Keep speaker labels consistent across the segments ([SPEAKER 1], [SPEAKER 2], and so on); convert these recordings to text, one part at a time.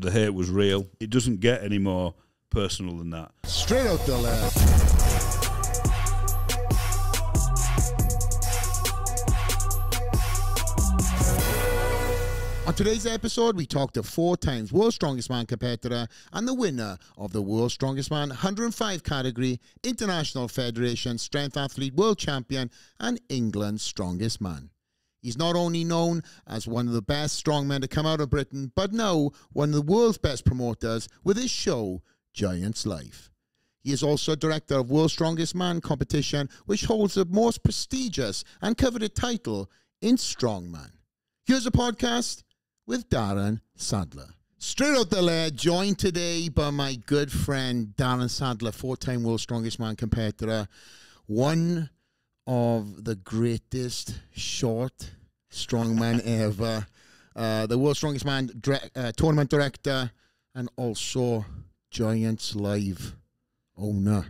[SPEAKER 1] the hate was real. It doesn't get any more personal than that.
[SPEAKER 2] Straight out the lair. On today's episode, we talked to 4 times World's Strongest Man competitor and the winner of the World's Strongest Man 105 category, International Federation Strength Athlete World Champion, and England's Strongest Man. He's not only known as one of the best strongmen to come out of Britain, but now one of the world's best promoters with his show, Giants Life. He is also director of World's Strongest Man competition, which holds the most prestigious and coveted title in Strongman. Here's a podcast with Darren Sadler. Straight out the lair, joined today by my good friend Darren Sadler, 4-time World's Strongest Man competitor, one of the greatest short strongman ever, the World's Strongest Man tournament director, and also Giants Live owner.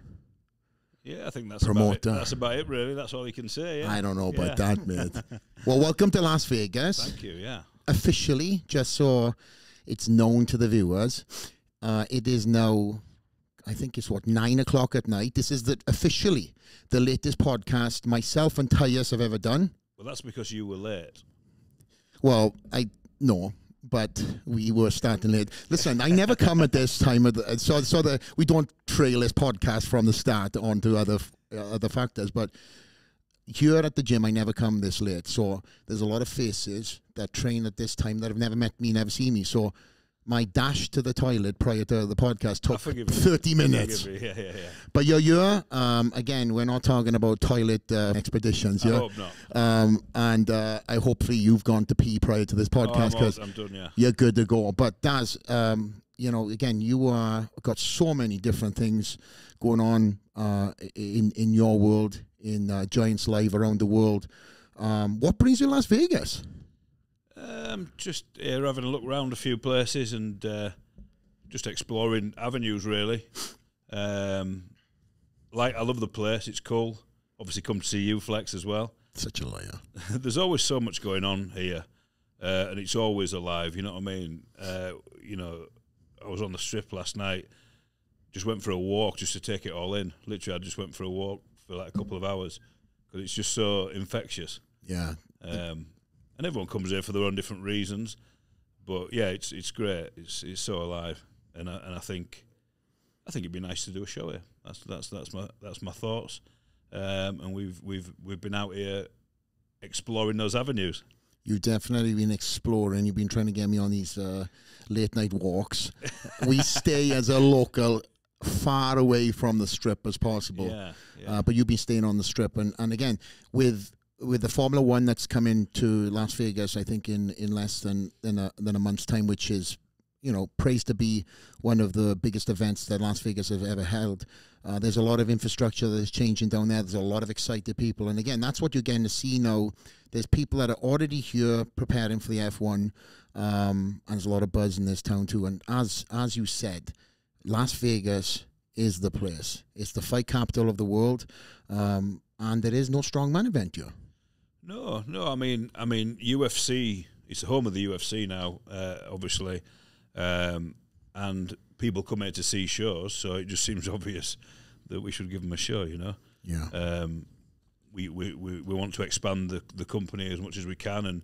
[SPEAKER 1] Yeah, I think that's
[SPEAKER 2] promoter.
[SPEAKER 1] That's about it, really. That's all you can say. Yeah.
[SPEAKER 2] I don't know about that, mate. Well, welcome to Las Vegas.
[SPEAKER 1] Thank you, yeah.
[SPEAKER 2] Officially, just so it's known to the viewers, it is now, I think it's what, 9 o'clock at night. This is officially the latest podcast myself and Tyus have ever done.
[SPEAKER 1] Well, that's because you were late.
[SPEAKER 2] Well, no, but we were starting late. Listen, I never come at this time of so that we don't trail this podcast from the start onto other factors. But here at the gym, I never come this late. So there's a lot of faces that train at this time that have never met me, never seen me. So my dash to the toilet prior to the podcast took 30 minutes.
[SPEAKER 1] Yeah.
[SPEAKER 2] But you're again, we're not talking about toilet expeditions.
[SPEAKER 1] I hope not.
[SPEAKER 2] And I hopefully you've gone to pee prior to this podcast because
[SPEAKER 1] I'm done, yeah.
[SPEAKER 2] You're good to go. But Daz, you know, again, you got so many different things going on in your world, in Giants Live around the world. What brings you to Las Vegas?
[SPEAKER 1] Just having a look around a few places and just exploring avenues, really. I love the place. It's cool. Obviously, come to see you, Flex, as well.
[SPEAKER 2] Such a liar.
[SPEAKER 1] There's always so much going on here, and it's always alive. You know what I mean? You know, I was on the Strip last night. Just went for a walk just to take it all in. Literally, I just went for a walk for like a couple of hours because it's just so infectious.
[SPEAKER 2] Yeah.
[SPEAKER 1] And everyone comes here for their own different reasons, but yeah, it's great. It's so alive, and I think it'd be nice to do a show here. That's my thoughts, and we've been out here exploring those avenues. You've
[SPEAKER 2] definitely been exploring. You've been trying to get me on these late night walks. We stay as a local far away from the Strip as possible.
[SPEAKER 1] Yeah.
[SPEAKER 2] But you've been staying on the Strip, and again with the Formula One that's coming to Las Vegas, I think in less than a month's time, which is, you know, praised to be one of the biggest events that Las Vegas has ever held. There's a lot of infrastructure that is changing down there. There's a lot of excited people, and again, that's what you're getting to see now. There's people that are already here preparing for the F1, and there's a lot of buzz in this town too. And as you said, Las Vegas is the place. It's the fight capital of the world, and there is no strongman event here.
[SPEAKER 1] No. I mean, UFC. It's the home of the UFC now, obviously, and people come here to see shows. So it just seems obvious that we should give them a show. You know.
[SPEAKER 2] Yeah.
[SPEAKER 1] We want to expand the company as much as we can,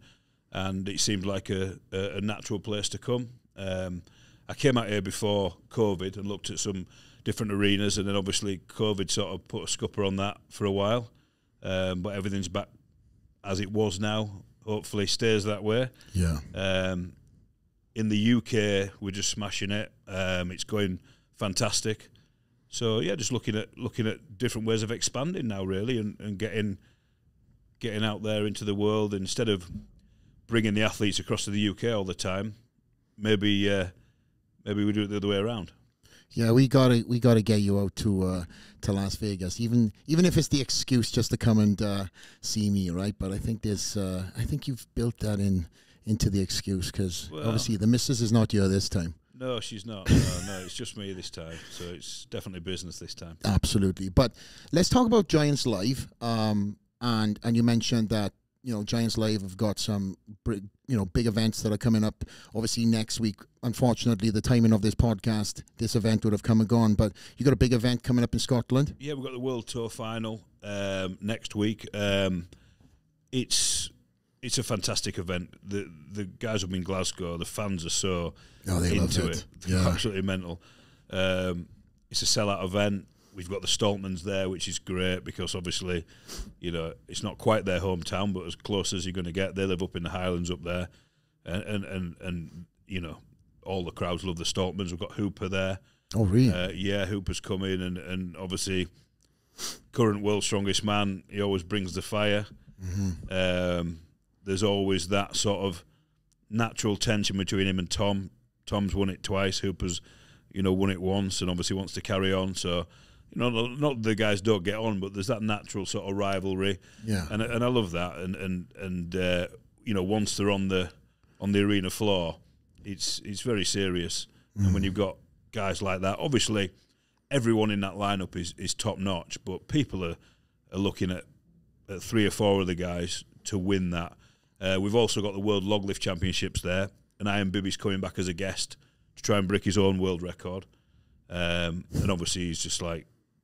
[SPEAKER 1] and it seemed like a natural place to come. I came out here before COVID and looked at some different arenas, and then obviously COVID sort of put a scupper on that for a while. But everything's back as it was now. Hopefully stays that way.
[SPEAKER 2] Yeah.
[SPEAKER 1] In the UK, we're just smashing it. It's going fantastic. So yeah, just looking at different ways of expanding now, really, and getting out there into the world instead of bringing the athletes across to the UK all the time. Maybe we do it the other way around.
[SPEAKER 2] Yeah, we gotta get you out to Las Vegas, even if it's the excuse just to come and see me, right? But I think I think you've built that into the excuse because obviously the missus is not here this time.
[SPEAKER 1] No, she's not. No, it's just me this time. So it's definitely business this time.
[SPEAKER 2] Absolutely. But let's talk about Giants Live. And you mentioned that Giants Live have got some, big events that are coming up. Obviously, next week, unfortunately, the timing of this podcast, this event would have come and gone. But you got a big event coming up in Scotland.
[SPEAKER 1] Yeah, we've got the World Tour final next week. It's a fantastic event. The guys up in Glasgow, the fans are so into it. They're absolutely mental. It's a sellout event. We've got the Stoltmans there, which is great because obviously, it's not quite their hometown, but as close as you're going to get. They live up in the Highlands up there, and all the crowds love the Stoltmans. We've got Hooper there.
[SPEAKER 2] Oh, really?
[SPEAKER 1] Yeah, Hooper's come in, and obviously, current world's strongest man. He always brings the fire. Mm-hmm. There's always that sort of natural tension between him and Tom. Tom's won it twice. Hooper's, won it once, and obviously wants to carry on. So. Not the guys don't get on, but there's that natural sort of rivalry, and I love that. And once they're on the arena floor, it's very serious. And when you've got guys like that, obviously everyone in that lineup is top notch, but people are looking at 3 or 4 of the guys to win that. We've also got the World Log Lift Championships there, and Ian Bibby's coming back as a guest to try and break his own world record. And obviously he's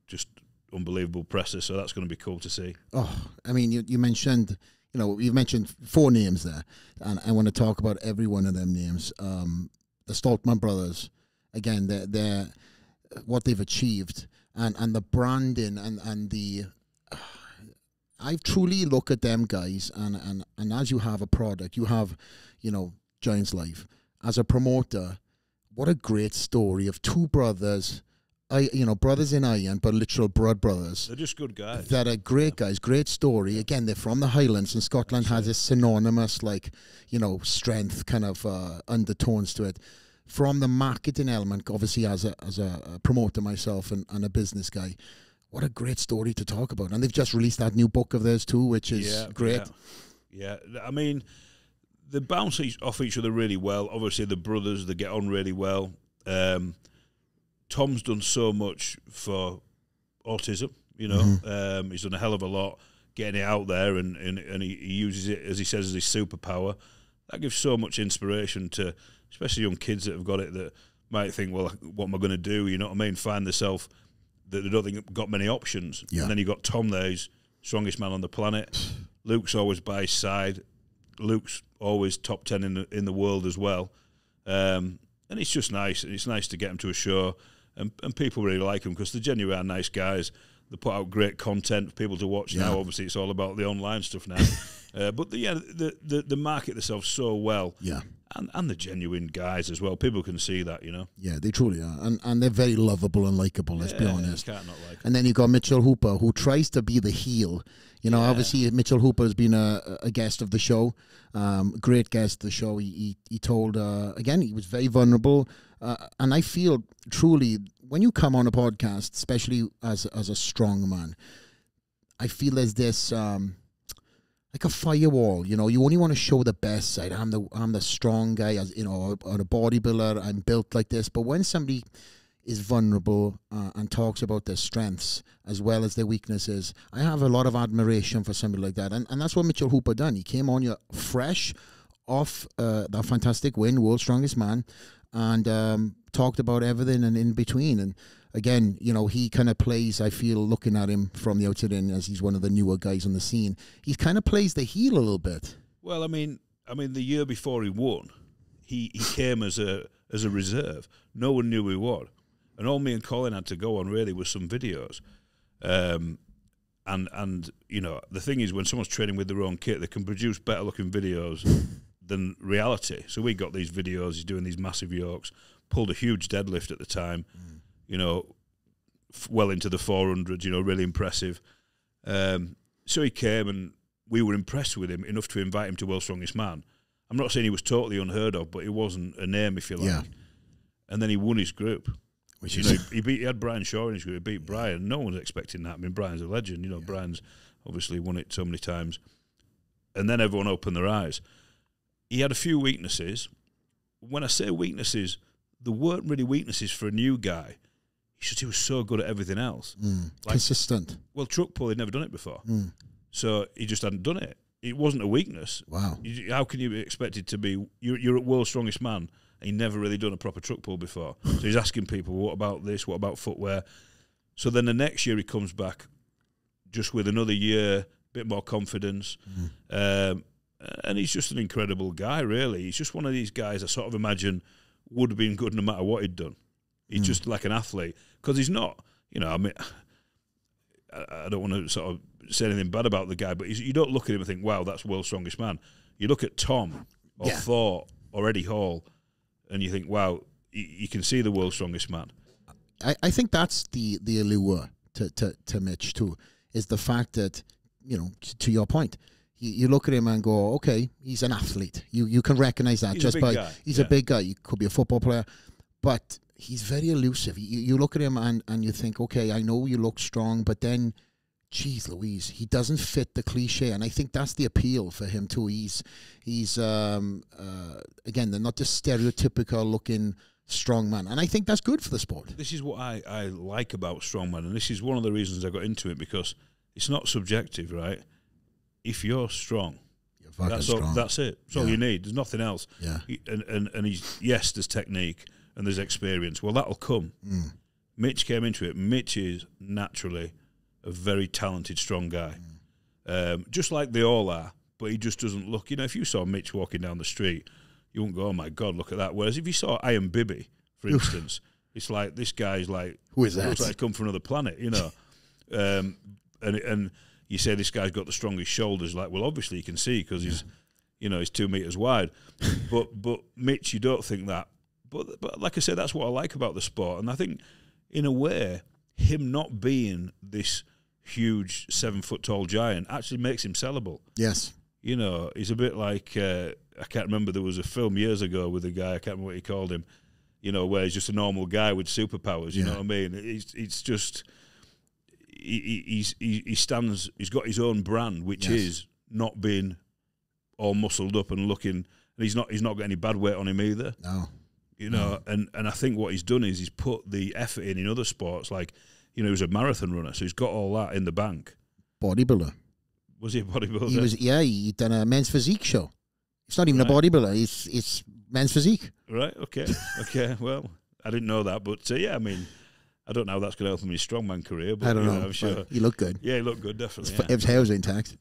[SPEAKER 1] just unbelievable presser, so that's going to be cool to see. Oh,
[SPEAKER 2] I mean, you mentioned, you've mentioned 4 names there, and I want to talk about every one of them names. The Stoltman brothers, again, they're what they've achieved, and the branding and the. I truly look at them guys, and as you have a product, you have, Giants Live as a promoter. What a great story of 2 brothers. Brothers in iron, but literal blood brothers.
[SPEAKER 1] They're just good guys.
[SPEAKER 2] That are great guys, great story. Again, they're from the Highlands, and Scotland has this synonymous, strength kind of undertones to it. From the marketing element, obviously, as a promoter myself and a business guy, what a great story to talk about. And they've just released that new book of theirs too, which is great.
[SPEAKER 1] Yeah, I mean, they bounce off each other really well. Obviously, the brothers, they get on really well. Tom's done so much for autism, He's done a hell of a lot getting it out there, and he uses it, as he says, as his superpower. That gives so much inspiration to especially young kids that have got it, that might think, well, what am I going to do? You know what I mean? Find themselves that they don't think they've got many options. Yeah. And then you've got Tom there, he's strongest man on the planet. Luke's always by his side. Luke's always top 10 in the world as well. And it's just nice. It's nice to get him to a show. And people really like him because they're genuine nice guys. They put out great content for people to watch now. Obviously, it's all about the online stuff now. But the market themselves so well. Yeah. And the genuine guys as well. People can see that,
[SPEAKER 2] Yeah, they truly are. And they're very lovable and likeable, let's be honest.
[SPEAKER 1] Can't not like
[SPEAKER 2] and then you've got Mitchell Hooper, who tries to be the heel. Obviously, Mitchell Hooper has been a guest of the show. Great guest of the show. He told, again, he was very vulnerable. And I feel truly, when you come on a podcast, especially as a strong man, I feel there's this like a firewall. You only want to show the best side. I'm the strong guy, as or a bodybuilder. I'm built like this. But when somebody is vulnerable and talks about their strengths as well as their weaknesses, I have a lot of admiration for somebody like that. And that's what Mitchell Hooper done. He came on you fresh off that fantastic win, World's Strongest Man, and talked about everything and in between. And again, he kind of plays, I feel, looking at him from the outside in, as he's one of the newer guys on the scene, he kind of plays the heel a little bit.
[SPEAKER 1] Well, I mean, the year before he won, he came as a reserve. No one knew he would. And all me and Colin had to go on really was some videos. And the thing is, when someone's training with their own kit, they can produce better looking videos than reality. So we got these videos, he's doing these massive yokes, pulled a huge deadlift at the time, well into the 400s, really impressive. So he came and we were impressed with him enough to invite him to World's Strongest Man. I'm not saying he was totally unheard of, but he wasn't a name, if you like. Yeah. And then he won his group. Which he had Brian Shaw in his group. He beat Brian. No one's expecting that. Brian's a legend. Brian's obviously won it so many times. And then everyone opened their eyes. He had a few weaknesses. When I say weaknesses, there weren't really weaknesses for a new guy. He was so good at everything else.
[SPEAKER 2] Consistent.
[SPEAKER 1] Well, truck pull, he'd never done it before. So he just hadn't done it. it wasn't a weakness.
[SPEAKER 2] Wow.
[SPEAKER 1] How can you be expected to be? You're a world's strongest man, and you've never really done a proper truck pull before. So he's asking people, what about this? What about footwear? So then the next year he comes back, just with another year, bit more confidence, and he's just an incredible guy. Really, he's just one of these guys I sort of imagine would have been good no matter what he'd done. He's just like an athlete, because he's not. You know, I mean, I don't want to sort of say anything bad about the guy, but you don't look at him and think, wow, that's world's strongest man. You look at Tom or Thor or Eddie Hall, and you think, wow, you can see the world's strongest man.
[SPEAKER 2] I think that's the allure to Mitch too, is the fact that, you know, to your point, you look at him and go, okay, he's an athlete. You can recognize that just by he's a big guy. He could be a football player, but he's very elusive. You look at him and you think, okay, I know you look strong, but then, geez Louise, he doesn't fit the cliche, and I think that's the appeal for him too. He's again, they're not just stereotypical looking strongman, and I think that's good for the sport. This
[SPEAKER 1] is what I like about strongman, and this is one of the reasons I got into it, because it's not subjective, right? If you're strong, that's it. That's all you need. There's nothing else.
[SPEAKER 2] Yeah.
[SPEAKER 1] And he's, yes, there's technique and there's experience. Well, that'll come. Mitch came into it. Mitch is naturally a very talented, strong guy, just like they all are. But he just doesn't look. You know, if you saw Mitch walking down the street, you wouldn't go, "Oh my God, look at that." Whereas if you saw Iron Bibby, for instance, it's like, this guy's like,
[SPEAKER 2] who is that?
[SPEAKER 1] Looks like he's come from another planet, you know. And you say this guy's got the strongest shoulders. Like, well, obviously you can see, because he's, you know, he's 2 meters wide. but Mitch, you don't think that. But like I said, that's what I like about the sport. And I think, in a way, him not being this huge 7 foot tall giant actually makes him sellable.
[SPEAKER 2] Yes.
[SPEAKER 1] You know, he's a bit like, I can't remember, there was a film years ago with a guy, I can't remember what he called him, you know, where he's just a normal guy with superpowers, you know what I mean? It's just, he stands, he's got his own brand, which is not being all muscled up and looking, and he's not got any bad weight on him either.
[SPEAKER 2] No.
[SPEAKER 1] You know, and I think what he's done is he's put the effort in other sports, like, you know, he was a marathon runner, so he's got all that in the bank.
[SPEAKER 2] Bodybuilder.
[SPEAKER 1] Was he a bodybuilder?
[SPEAKER 2] He was, he done a men's physique show. It's not even a bodybuilder, it's men's physique.
[SPEAKER 1] Right, okay, well, I didn't know that, but yeah, I mean, I don't know how that's going to help him in his strongman career, but
[SPEAKER 2] I don't know.
[SPEAKER 1] I'm sure.
[SPEAKER 2] He looked good.
[SPEAKER 1] Yeah, he looked good, definitely.
[SPEAKER 2] His hair was intact.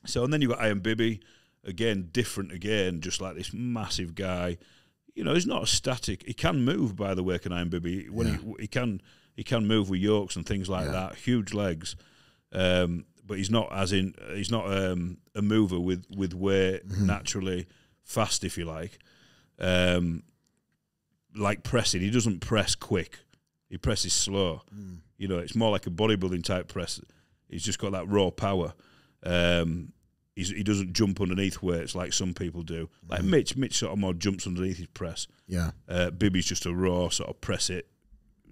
[SPEAKER 1] So, and then you've got Iron Bibby, again, different again, just like this massive guy. You know, he's not a static. He can move, by the way, can Iron Bibby. When he can move with yokes and things like that. Huge legs, but he's not a mover with weight, naturally fast, if you like. Like pressing, he doesn't press quick. He presses slow. You know, it's more like a bodybuilding type press. He's just got that raw power. He doesn't jump underneath weights like some people do. Like Mitch sort of more jumps underneath his press.
[SPEAKER 2] Yeah.
[SPEAKER 1] Bibby's just a raw sort of press it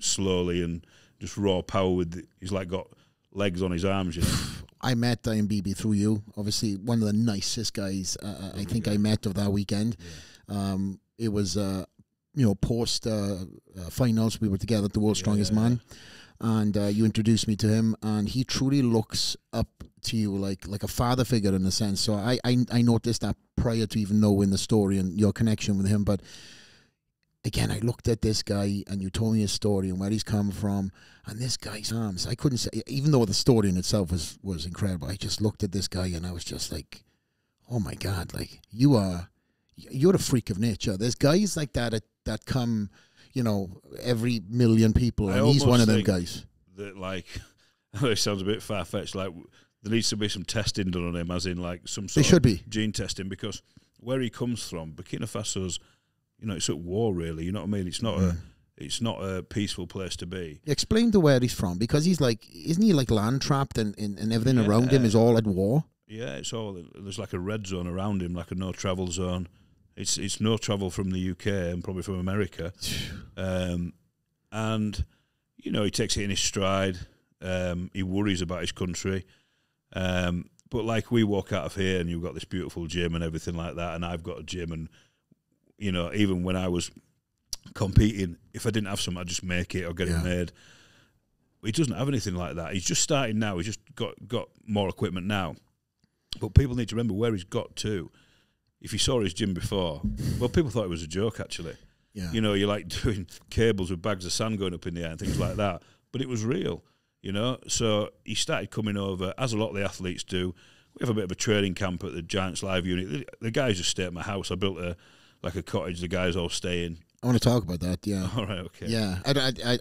[SPEAKER 1] slowly and just raw power he's like got legs on his arms, you know.
[SPEAKER 2] I met Darren Bibby through you. Obviously, one of the nicest guys I think I met of that weekend. Yeah. It was, you know, post finals. We were together at the World's Strongest Man. And you introduced me to him, and he truly looks up to you like a father figure in a sense. So I noticed that prior to even knowing the story and your connection with him. But again, I looked at this guy, and you told me his story and where he's come from, and this guy's arms. I couldn't say, even though the story in itself was incredible, I just looked at this guy and I was just like, oh my God, like you're a freak of nature. There's guys like that come, you know, every million people, and he's one of them guys.
[SPEAKER 1] That, like, I know it sounds a bit far-fetched, like there needs to be some testing done on him, as in like some sort of gene testing, because where he comes from, Burkina Faso's, you know, it's at war, really. You know what I mean? It's not a peaceful place to be.
[SPEAKER 2] Explain to where he's from, because he's like, isn't he like land trapped and everything around him is all at war?
[SPEAKER 1] Yeah, it's all, there's like a red zone around him, like a no travel zone. It's no travel from the UK and probably from America. And, you know, he takes it in his stride. He worries about his country. But like, we walk out of here and you've got this beautiful gym and everything like that, and I've got a gym, and, you know, even when I was competing, if I didn't have something, I'd just make it or get it made. He doesn't have anything like that. He's just starting now. He's just got more equipment now. But people need to remember where he's got to. If you saw his gym before, well, people thought it was a joke, actually.
[SPEAKER 2] Yeah.
[SPEAKER 1] You know, you're like doing cables with bags of sand going up in the air and things like that. But it was real, you know. So he started coming over, as a lot of the athletes do. We have a bit of a training camp at the Giants Live unit. The guys just stay at my house. I built a cottage. The guys all stay in.
[SPEAKER 2] I want to talk about that. Yeah.
[SPEAKER 1] All right. Okay.
[SPEAKER 2] Yeah.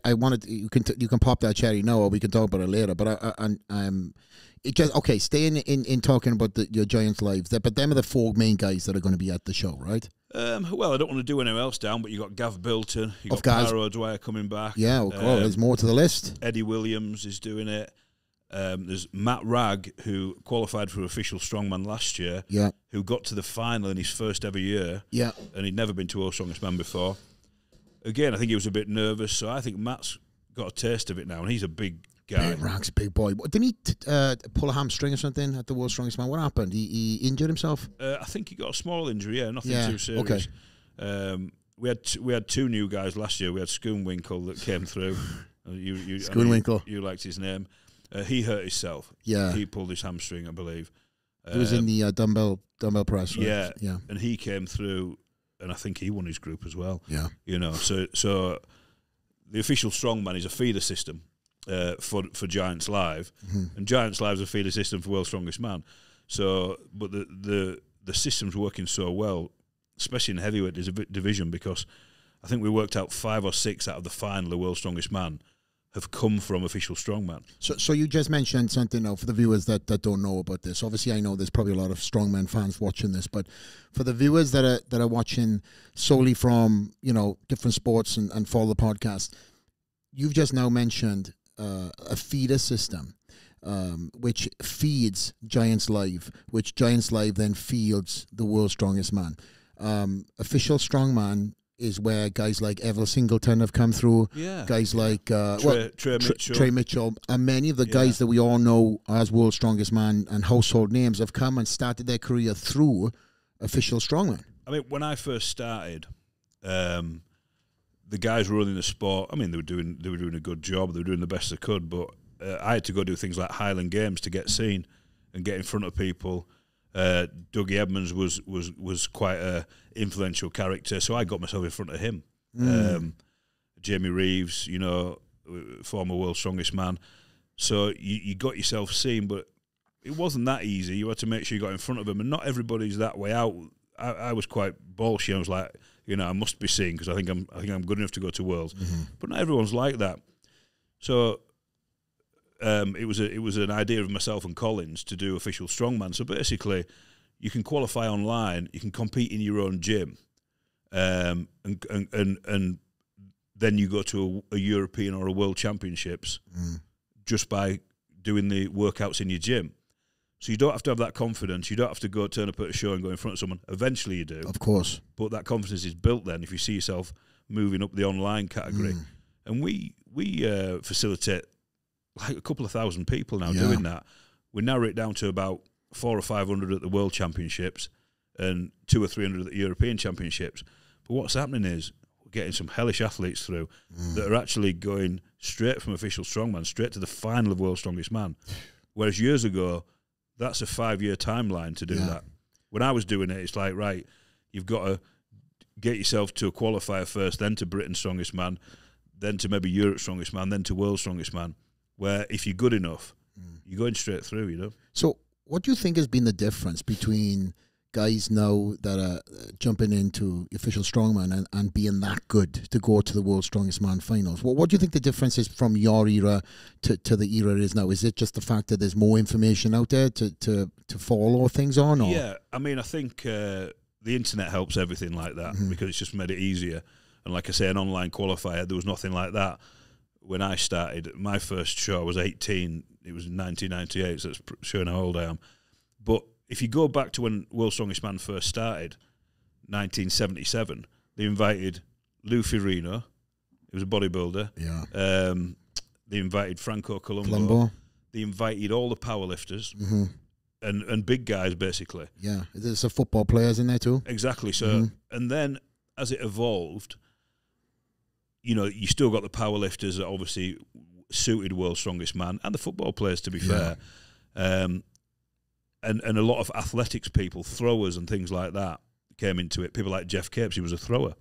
[SPEAKER 2] I wanted you can pop that cherry now, or we can talk about it later. But I'm it just okay. Staying in talking about your Giants Lives. But them are the 4 main guys that are going to be at the show, right?
[SPEAKER 1] Well, I don't want to do anyone else down, but you got Gav Bilton, you got Paro Dwyer coming back.
[SPEAKER 2] Yeah. Oh, there's more to the list.
[SPEAKER 1] Eddie Williams is doing it. There's Matt Ragg, who qualified for official strongman last year.
[SPEAKER 2] Yeah.
[SPEAKER 1] Who got to the final in his first ever year.
[SPEAKER 2] Yeah. And
[SPEAKER 1] he'd never been to World's Strongest Man before. Again, I think he was a bit nervous, so I think Matt's got a taste of it now, and he's a big guy.
[SPEAKER 2] Yeah, Ragg's a big boy. Didn't he pull a hamstring or something at the World's Strongest Man? What happened? He injured himself?
[SPEAKER 1] I think he got a small injury, nothing too serious.
[SPEAKER 2] Okay.
[SPEAKER 1] We had 2 new guys last year. We had Schoonwinkle that came through.
[SPEAKER 2] Schoonwinkle.
[SPEAKER 1] You liked his name. He hurt himself.
[SPEAKER 2] Yeah.
[SPEAKER 1] He pulled his hamstring, I believe.
[SPEAKER 2] It was in the dumbbell press, right?
[SPEAKER 1] Yeah.
[SPEAKER 2] Yeah.
[SPEAKER 1] And he came through, and I think he won his group as well.
[SPEAKER 2] Yeah.
[SPEAKER 1] You know, so the official strongman is a feeder system for Giants Live, and Giants Live is a feeder system for World's Strongest Man. So, but the system's working so well, especially in heavyweight division, because I think we worked out 5 or 6 out of the final of World's Strongest Man have come from official strongman.
[SPEAKER 2] So you just mentioned something now for the viewers that don't know about this. Obviously, I know there's probably a lot of strongman fans watching this, but for the viewers that are watching solely from different sports and follow the podcast, you've just now mentioned a feeder system, which feeds Giants Live, which Giants Live then feeds the World's Strongest Man. Official strongman is where guys like Evel Singleton have come through. Yeah. Guys like Trey Mitchell, and many of the guys that we all know as World's Strongest Man and household names have come and started their career through official strongman.
[SPEAKER 1] I mean, when I first started, the guys running the sport, I mean, they were doing a good job. They were doing the best they could, but I had to go do things like Highland Games to get seen and get in front of people. Dougie Edmonds was quite a influential character, so I got myself in front of him. Jamie Reeves, former World's Strongest Man. So you got yourself seen, but it wasn't that easy. You had to make sure you got in front of him, and not everybody's that way out. I was quite bolshy. I was like, I must be seen because I think I'm good enough to go to Worlds. But not everyone's like that. So it was an idea of myself and Collins to do official strongman. So basically, you can qualify online, you can compete in your own gym, and then you go to a European or a World Championships just by doing the workouts in your gym. So you don't have to have that confidence. You don't have to go turn up at a show and go in front of someone. Eventually you do.
[SPEAKER 2] Of course.
[SPEAKER 1] But that confidence is built then if you see yourself moving up the online category. And we facilitate like a couple of thousand people now doing that. We narrow it down to about 400 or 500 at the World Championships and 200 or 300 at the European Championships. But what's happening is we're getting some hellish athletes through that are actually going straight from official strongman straight to the final of World's Strongest Man. Whereas years ago, that's a 5-year timeline to do that. When I was doing it, it's like, right, you've got to get yourself to a qualifier first, then to Britain's Strongest Man, then to maybe Europe's Strongest Man, then to World's Strongest Man, where if you're good enough, you're going straight through,
[SPEAKER 2] So what do you think has been the difference between guys now that are jumping into official strongman and being that good to go to the World's Strongest Man finals? What do you think the difference is from your era to the era it is now? Is it just the fact that there's more information out there to follow things on? Or?
[SPEAKER 1] Yeah, I mean, I think the internet helps everything like that because it's just made it easier. And like I say, an online qualifier, there was nothing like that when I started. My first show, I was 18. It was in 1998, so that's showing how old I am. But if you go back to when World's Strongest Man first started, 1977, they invited Lou Ferrigno, he was a bodybuilder. Yeah. They invited Franco Colombo. They invited all the powerlifters and big guys, basically.
[SPEAKER 2] Yeah, there's some football players in there too.
[SPEAKER 1] Exactly. So, and then as it evolved, you still got the powerlifters that obviously suited World's Strongest Man and the football players, to be fair. and a lot of athletics people, throwers and things like that, came into it. People like Jeff Capes, he was a thrower.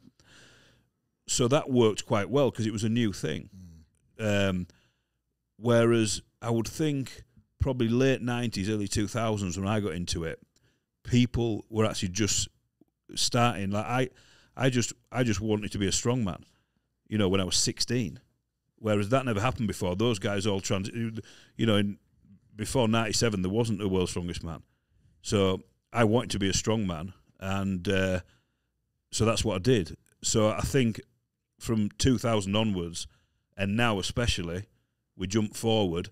[SPEAKER 1] So that worked quite well because it was a new thing. Whereas I would think probably late 90s, early 2000s when I got into it, people were actually just starting. Like I just wanted to be a strongman, you know, when I was 16. Whereas that never happened before. Those guys all before 97 there wasn't a world's strongest man. So I wanted to be a strongman, and so that's what I did. So I think from 2000 onwards, and now especially, we jump forward.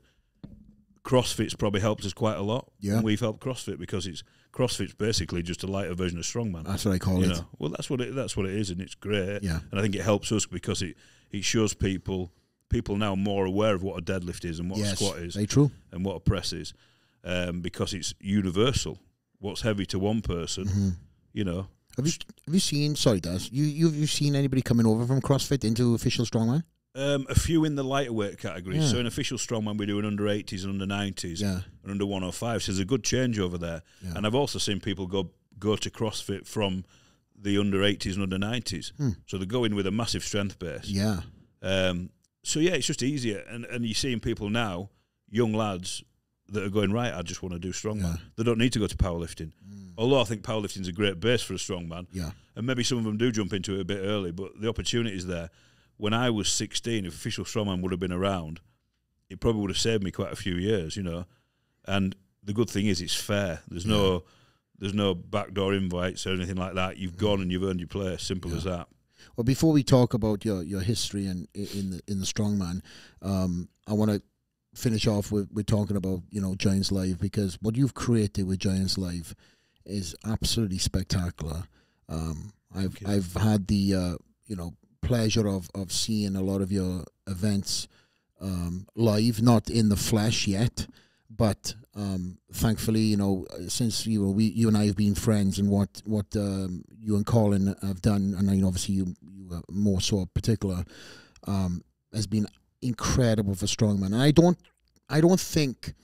[SPEAKER 1] CrossFit's probably helped us quite a lot.
[SPEAKER 2] Yeah,
[SPEAKER 1] and we've helped CrossFit because CrossFit's basically just a lighter version of strongman.
[SPEAKER 2] That's what I call it.
[SPEAKER 1] Well, that's what it is, and it's great.
[SPEAKER 2] Yeah,
[SPEAKER 1] and I think it helps us because it shows people now more aware of what a deadlift is and what a squat is,
[SPEAKER 2] very true,
[SPEAKER 1] and what a press is, because it's universal. What's heavy to one person, you know.
[SPEAKER 2] Have you seen? Sorry, Daz. You've seen anybody coming over from CrossFit into official strongman?
[SPEAKER 1] A few in the lighter weight category. So in official strongman, we do an under 80s and under 90s, and under 105. So there's a good change over there. Yeah. And I've also seen people go to CrossFit from the under 80s and under 90s. So they go in with a massive strength base.
[SPEAKER 2] Yeah.
[SPEAKER 1] So yeah, it's just easier. And you're seeing people now, young lads, that are going, right, I just want to do strongman. Yeah. They don't need to go to powerlifting. Although I think powerlifting is a great base for a strongman. Yeah. And maybe some of them do jump into it a bit early, but the opportunity is there. When I was 16, if official strongman would have been around, it probably would have saved me quite a few years, you know. And the good thing is it's fair. There's no backdoor invites or anything like that. You've gone and you've earned your place. Simple as that.
[SPEAKER 2] Well, before we talk about your history and in the strongman, I want to finish off with talking about, you know, Giants Live, because what you've created with Giants Live is absolutely spectacular. I've had the pleasure of seeing a lot of your events live, not in the flesh yet, but thankfully, you know, since you and I have been friends, and what you and Colin have done, and I mean, obviously you are more so particular, has been incredible for strongman. And I don't think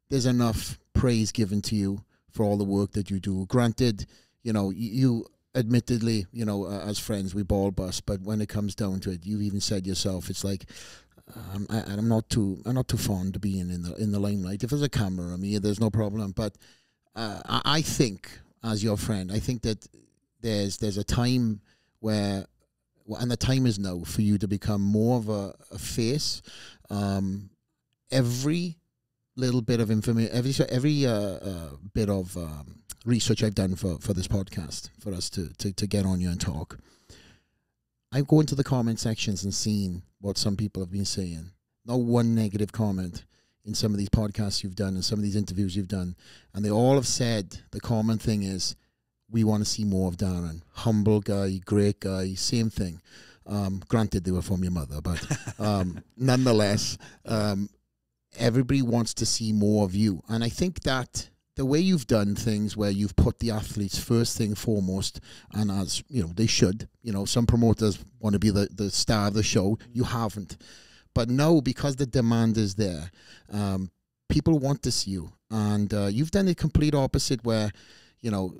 [SPEAKER 2] there's enough praise given to you for all the work that you do. Granted, you know, you admittedly, you know, as friends we ball bust, but when it comes down to it, you even said yourself, it's like I'm not too fond of being in the limelight. If there's a camera, I mean, there's no problem. But I think, as your friend, I think that there's a time where, and the time is now for you to become more of a face. Every little bit of information, every bit of research I've done for this podcast, for us to get on you and talk, I go into the comment sections and seen what some people have been saying. Not one negative comment in some of these podcasts you've done and some of these interviews you've done. And they all have said the common thing is, we want to see more of Darren. Humble guy, great guy, same thing. Granted, they were from your mother, but nonetheless, everybody wants to see more of you. And I think that the way you've done things, where you've put the athletes first thing foremost, and as you know, they should. You know, some promoters want to be the star of the show. You haven't. But no, because the demand is there, people want to see you. And you've done the complete opposite, where you know,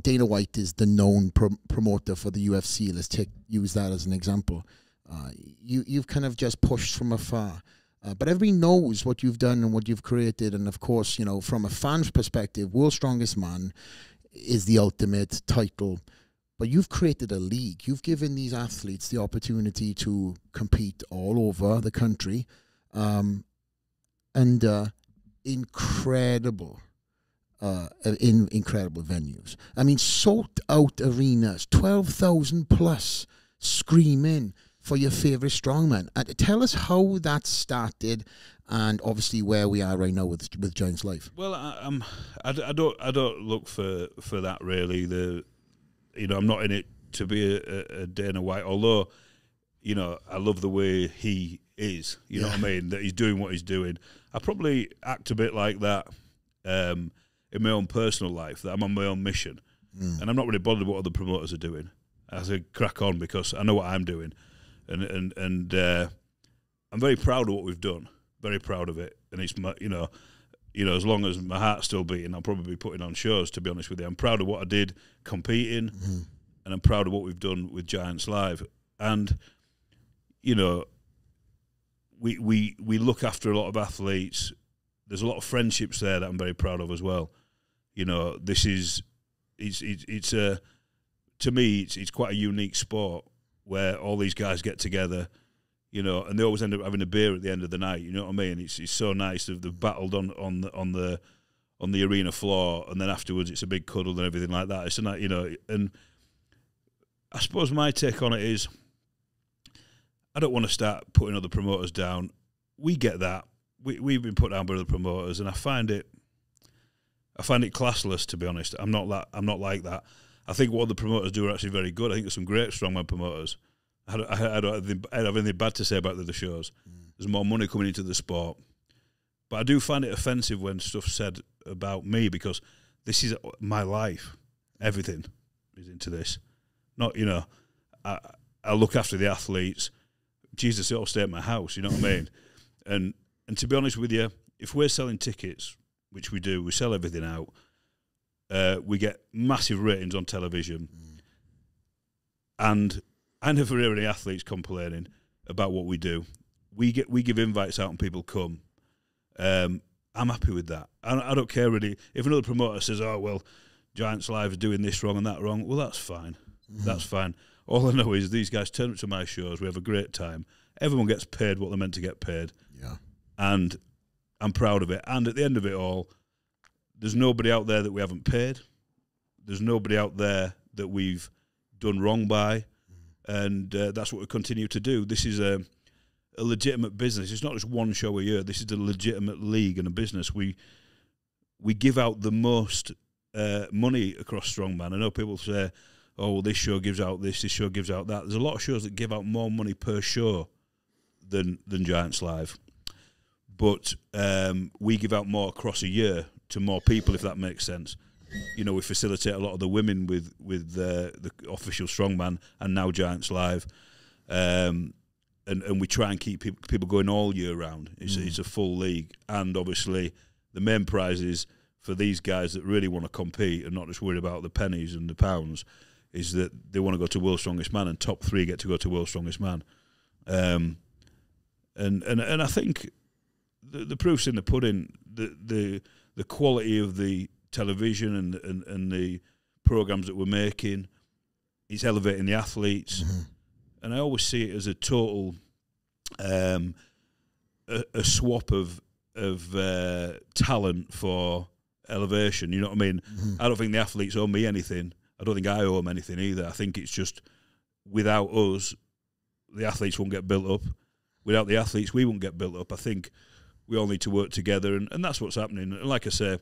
[SPEAKER 2] Dana White is the known promoter for the UFC. Let's use that as an example. You've kind of just pushed from afar. But everybody knows what you've done and what you've created. And, of course, you know, from a fan's perspective, World's Strongest Man is the ultimate title. But you've created a league. You've given these athletes the opportunity to compete all over the country. Incredible venues. I mean, sold-out arenas, 12,000 plus, screaming for your favorite strongman. Tell us how that started, and obviously where we are right now with Giants Life.
[SPEAKER 1] Well, I don't look for that really. I'm not in it to be a Dana White. Although, you know, I love the way he is. You know what I mean? That he's doing what he's doing. I probably act a bit like that in my own personal life. That I'm on my own mission, and I'm not really bothered what other promoters are doing. I say crack on, because I know what I'm doing. And I'm very proud of what we've done. Very proud of it. And it's, you know, you know, as long as my heart's still beating, I'll probably be putting on shows, to be honest with you. I'm proud of what I did competing, and I'm proud of what we've done with Giants Live. And, you know, we look after a lot of athletes. There's a lot of friendships there that I'm very proud of as well. You know, this is, it's a, to me, it's quite a unique sport where all these guys get together, you know, and they always end up having a beer at the end of the night. You know what I mean? It's so nice. They've battled on the arena floor, and then afterwards it's a big cuddle and everything like that. It's a night, you know. And I suppose my take on it is, I don't want to start putting other promoters down. We get that. We've been put down by other promoters, and I find it classless, to be honest. I'm not like that. I think what the promoters do are actually very good. I think there's some great strongman promoters. I don't have anything bad to say about the other shows. There's more money coming into the sport. But I do find it offensive when stuff's said about me, because this is my life. Everything is into this. Not, you know, I look after the athletes. Jesus, they all stay at my house, you know what I mean? And to be honest with you, if we're selling tickets, which we do, we sell everything out, we get massive ratings on television. And I never hear any athletes complaining about what we do. We give invites out and people come. I'm happy with that. I don't care really. If another promoter says, oh, well, Giants Live is doing this wrong and that wrong, well, that's fine. That's fine. All I know is these guys turn up to my shows, we have a great time. Everyone gets paid what they're meant to get paid.
[SPEAKER 2] Yeah.
[SPEAKER 1] And I'm proud of it. And at the end of it all, there's nobody out there that we haven't paid. There's nobody out there that we've done wrong by. And that's what we continue to do. This is a legitimate business. It's not just one show a year. This is a legitimate league and a business. We give out the most money across Strongman. I know people say, oh, well, this show gives out this show gives out that. There's a lot of shows that give out more money per show than Giants Live. But we give out more across a year to more people, if that makes sense. You know, we facilitate a lot of the women with the official Strongman and now Giants Live. And we try and keep people going all year round. It's a full league. And obviously the main prize is for these guys that really want to compete and not just worry about the pennies and the pounds, is that they want to go to World's Strongest Man, and top 3 get to go to World's Strongest Man. And I think the proof's in the pudding. The quality of the television and the programs that we're making, it's elevating the athletes. And I always see it as a total a swap of talent for elevation. You know what I mean? I don't think the athletes owe me anything. I don't think I owe them anything either. I think it's just, without us, the athletes won't get built up. Without the athletes, we won't get built up. I think we all need to work together, and that's what's happening. And like I say,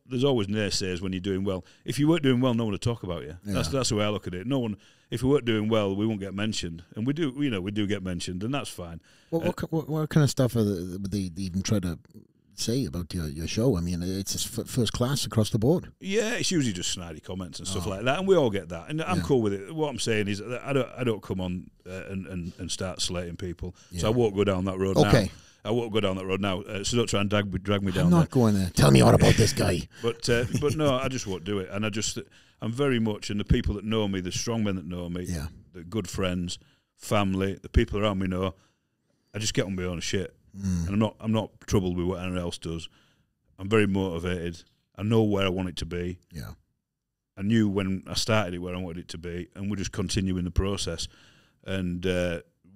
[SPEAKER 1] there's always naysayers when you're doing well. If you weren't doing well, no one would talk about you. Yeah. That's the way I look at it. No one. If we weren't doing well, we won't get mentioned, and we do. You know, we do get mentioned, and that's fine.
[SPEAKER 2] Well, what kind of stuff would they even try to say about your show? I mean, it's first class across the board.
[SPEAKER 1] Yeah, it's usually just snidey comments and stuff like that, and we all get that, and I'm cool with it. What I'm saying is, I don't come on and start slating people, so I won't go down that road.
[SPEAKER 2] Okay.
[SPEAKER 1] Now. I won't go down that road now, so don't try and drag me down.
[SPEAKER 2] I'm not going there. Tell me all about this guy.
[SPEAKER 1] But no, I just won't do it. And I'm very much, and the people that know me, the strongmen that know me, the good friends, family, the people around me know, I just get on my own shit. And I'm not troubled with what anyone else does. I'm very motivated. I know where I want it to be.
[SPEAKER 2] Yeah.
[SPEAKER 1] I knew when I started it where I wanted it to be, and we're just continuing the process. And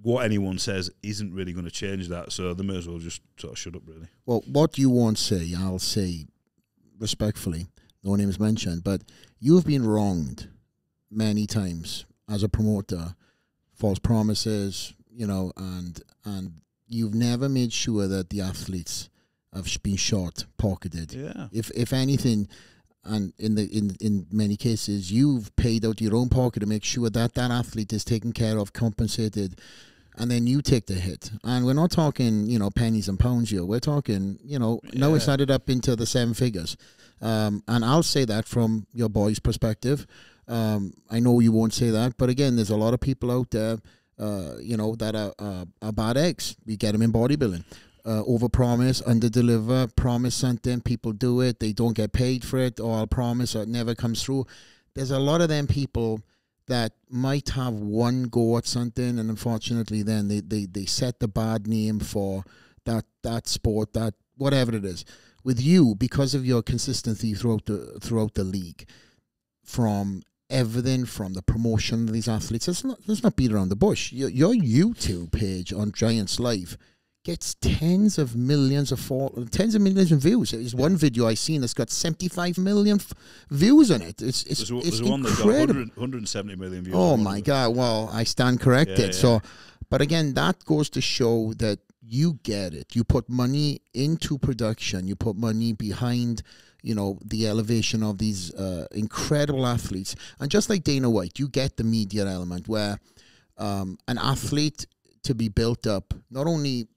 [SPEAKER 1] what anyone says isn't really going to change that, so they may as well just sort of shut up, really.
[SPEAKER 2] Well, what you won't say, I'll say respectfully, no name is mentioned, but you've been wronged many times as a promoter, false promises, you know, and you've never made sure that the athletes have been short pocketed.
[SPEAKER 1] Yeah.
[SPEAKER 2] If anything, and in many cases, you've paid out your own pocket to make sure that athlete is taken care of, compensated, and then you take the hit. And we're not talking, you know, pennies and pounds here. We're talking, you know, now it's added up into the 7 figures. And I'll say that from your boy's perspective. I know you won't say that, but again, there's a lot of people out there, you know, that are bad eggs. We get them in bodybuilding. overpromise, underdeliver, promise something, people do it, they don't get paid for it, or I'll promise or it never comes through. There's a lot of them people that might have one go at something, and unfortunately then they set the bad name for that sport, that whatever it is. With you, because of your consistency throughout the league, from everything from the promotion of these athletes, let's not beat around the bush. Your YouTube page on Giants Live gets tens of millions of views. There's one video I seen that's got 75 million views on it. It's
[SPEAKER 1] there's
[SPEAKER 2] incredible.
[SPEAKER 1] One that's got 170 million views.
[SPEAKER 2] Oh my God! Well, I stand corrected.
[SPEAKER 1] Yeah.
[SPEAKER 2] So, but again, that goes to show that you get it. You put money into production. You put money behind, the elevation of these incredible athletes. And just like Dana White, you get the media element where an athlete to be built up not only,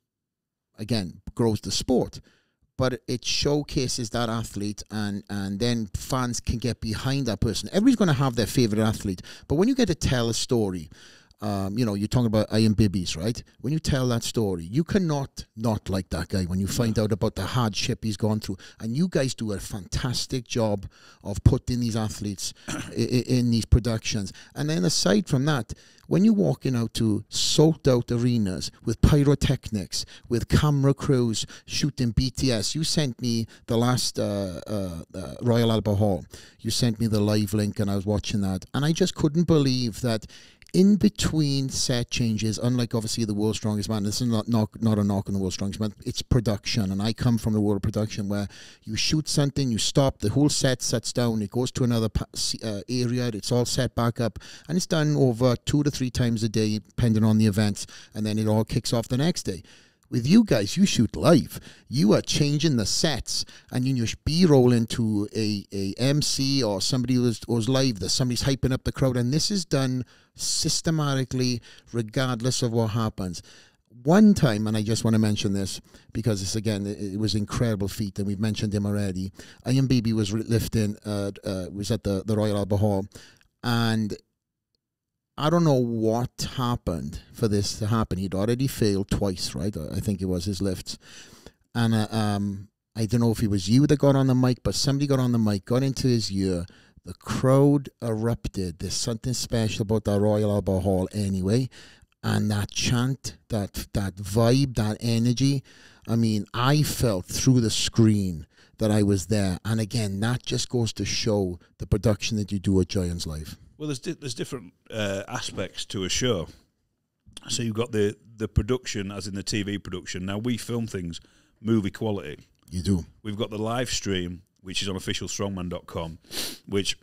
[SPEAKER 2] again, grows the sport, but it showcases that athlete, and then fans can get behind that person. Everybody's going to have their favorite athlete, but when you get to tell a story, you're talking about Iron Bibbies, right? When you tell that story, you cannot not like that guy when you find out about the hardship he's gone through. And you guys do a fantastic job of putting these athletes in these productions. And then aside from that, when you're walking out to sold-out arenas with pyrotechnics, with camera crews shooting BTS, you sent me the last Royal Albert Hall. You sent me the live link, and I was watching that. And I just couldn't believe that in between set changes, unlike obviously the World's Strongest Man, this is not a knock on the World's Strongest Man, it's production. And I come from the world of production where you shoot something, you stop, the whole set sets down, it goes to another area, it's all set back up, and it's done over 2 to 3 times a day, depending on the events, and then it all kicks off the next day. With you guys, you shoot live. You are changing the sets, and you B-roll into a MC or somebody who's live. Somebody's hyping up the crowd, and this is done systematically, regardless of what happens. One time, and I just want to mention this because it's, again, it was an incredible feat, and we've mentioned him already. Iron Baby was lifting, was at the Royal Albert Hall, and I don't know what happened for this to happen. He'd already failed twice, right? I think it was his lifts. And I don't know if it was you that got on the mic, but somebody got on the mic, got into his ear. The crowd erupted. There's something special about that Royal Albert Hall anyway. And that chant, that vibe, that energy, I mean, I felt through the screen that I was there. And again, that just goes to show the production that you do at Giants Live.
[SPEAKER 1] Well, there's different aspects to a show. So you've got the production, as in the TV production. Now, we film things movie quality.
[SPEAKER 2] You do.
[SPEAKER 1] We've got the live stream, which is on officialstrongman.com, which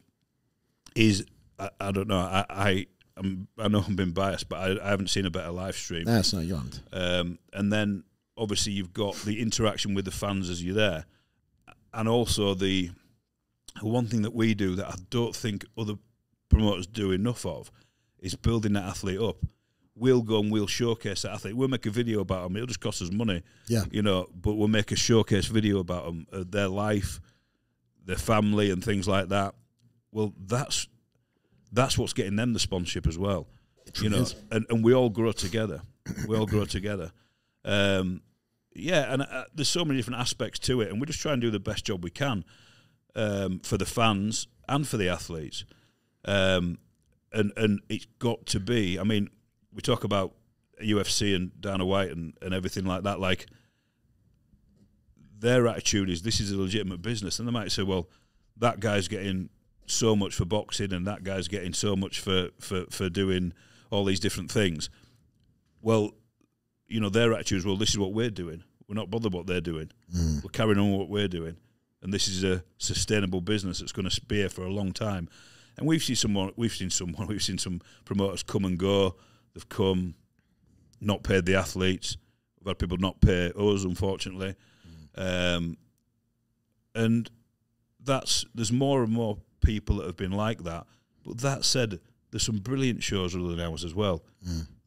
[SPEAKER 1] is, I don't know, I know I'm being biased, but I haven't seen a better live stream.
[SPEAKER 2] That's not young.
[SPEAKER 1] And then, obviously, you've got the interaction with the fans as you're there. And also the one thing that we do that I don't think other promoters do enough of is building that athlete up. We'll go and we'll showcase that athlete. We'll make a video about them. It'll just cost us money, but we'll make a showcase video about them, their life, their family, and things like that. Well, that's what's getting them the sponsorship as well, and we all grow together. We all grow together. And there's so many different aspects to it, and we just try and do the best job we can for the fans and for the athletes. And it's got to be, I mean, we talk about UFC and Dana White and everything like that, like, their attitude is this is a legitimate business, and they might say, well, that guy's getting so much for boxing and that guy's getting so much for doing all these different things. Well, their attitude is, well, this is what we're doing. We're not bothered what they're doing. We're carrying on what we're doing, and this is a sustainable business that's going to be here for a long time. And we've seen some promoters come and go. They've come, not paid the athletes. We've had people not pay us, unfortunately. And there's more and more people that have been like that. But that said, there's some brilliant shows other than ours as well.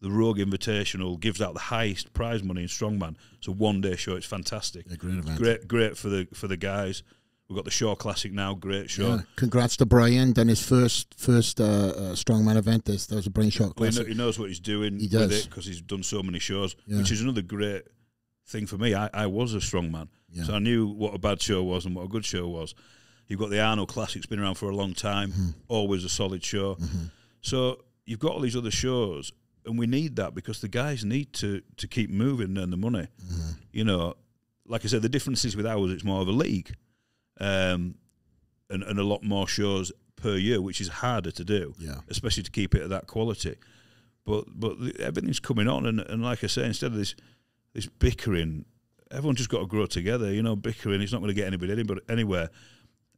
[SPEAKER 1] The Rogue Invitational gives out the highest prize money in Strongman. It's a one-day show. It's fantastic.
[SPEAKER 2] A great event.
[SPEAKER 1] Great for the guys. We've got the Shaw Classic now, great show.
[SPEAKER 2] Yeah. Congrats to Brian, done his first Strongman event. That was a Brian Shaw Classic.
[SPEAKER 1] He knows what he's doing
[SPEAKER 2] with
[SPEAKER 1] it because he's done so many shows, which is another great thing for me. I was a strongman, so I knew what a bad show was and what a good show was. You've got the Arnold Classic's been around for a long time, always a solid show. So you've got all these other shows, and we need that because the guys need to keep moving and earn the money. You know, like I said, the difference is with ours, it's more of a league, and a lot more shows per year, which is harder to do, especially to keep it at that quality. But everything's coming on, and like I say, instead of this bickering, everyone's just got to grow together. You know, bickering, it's not going to get anybody anywhere.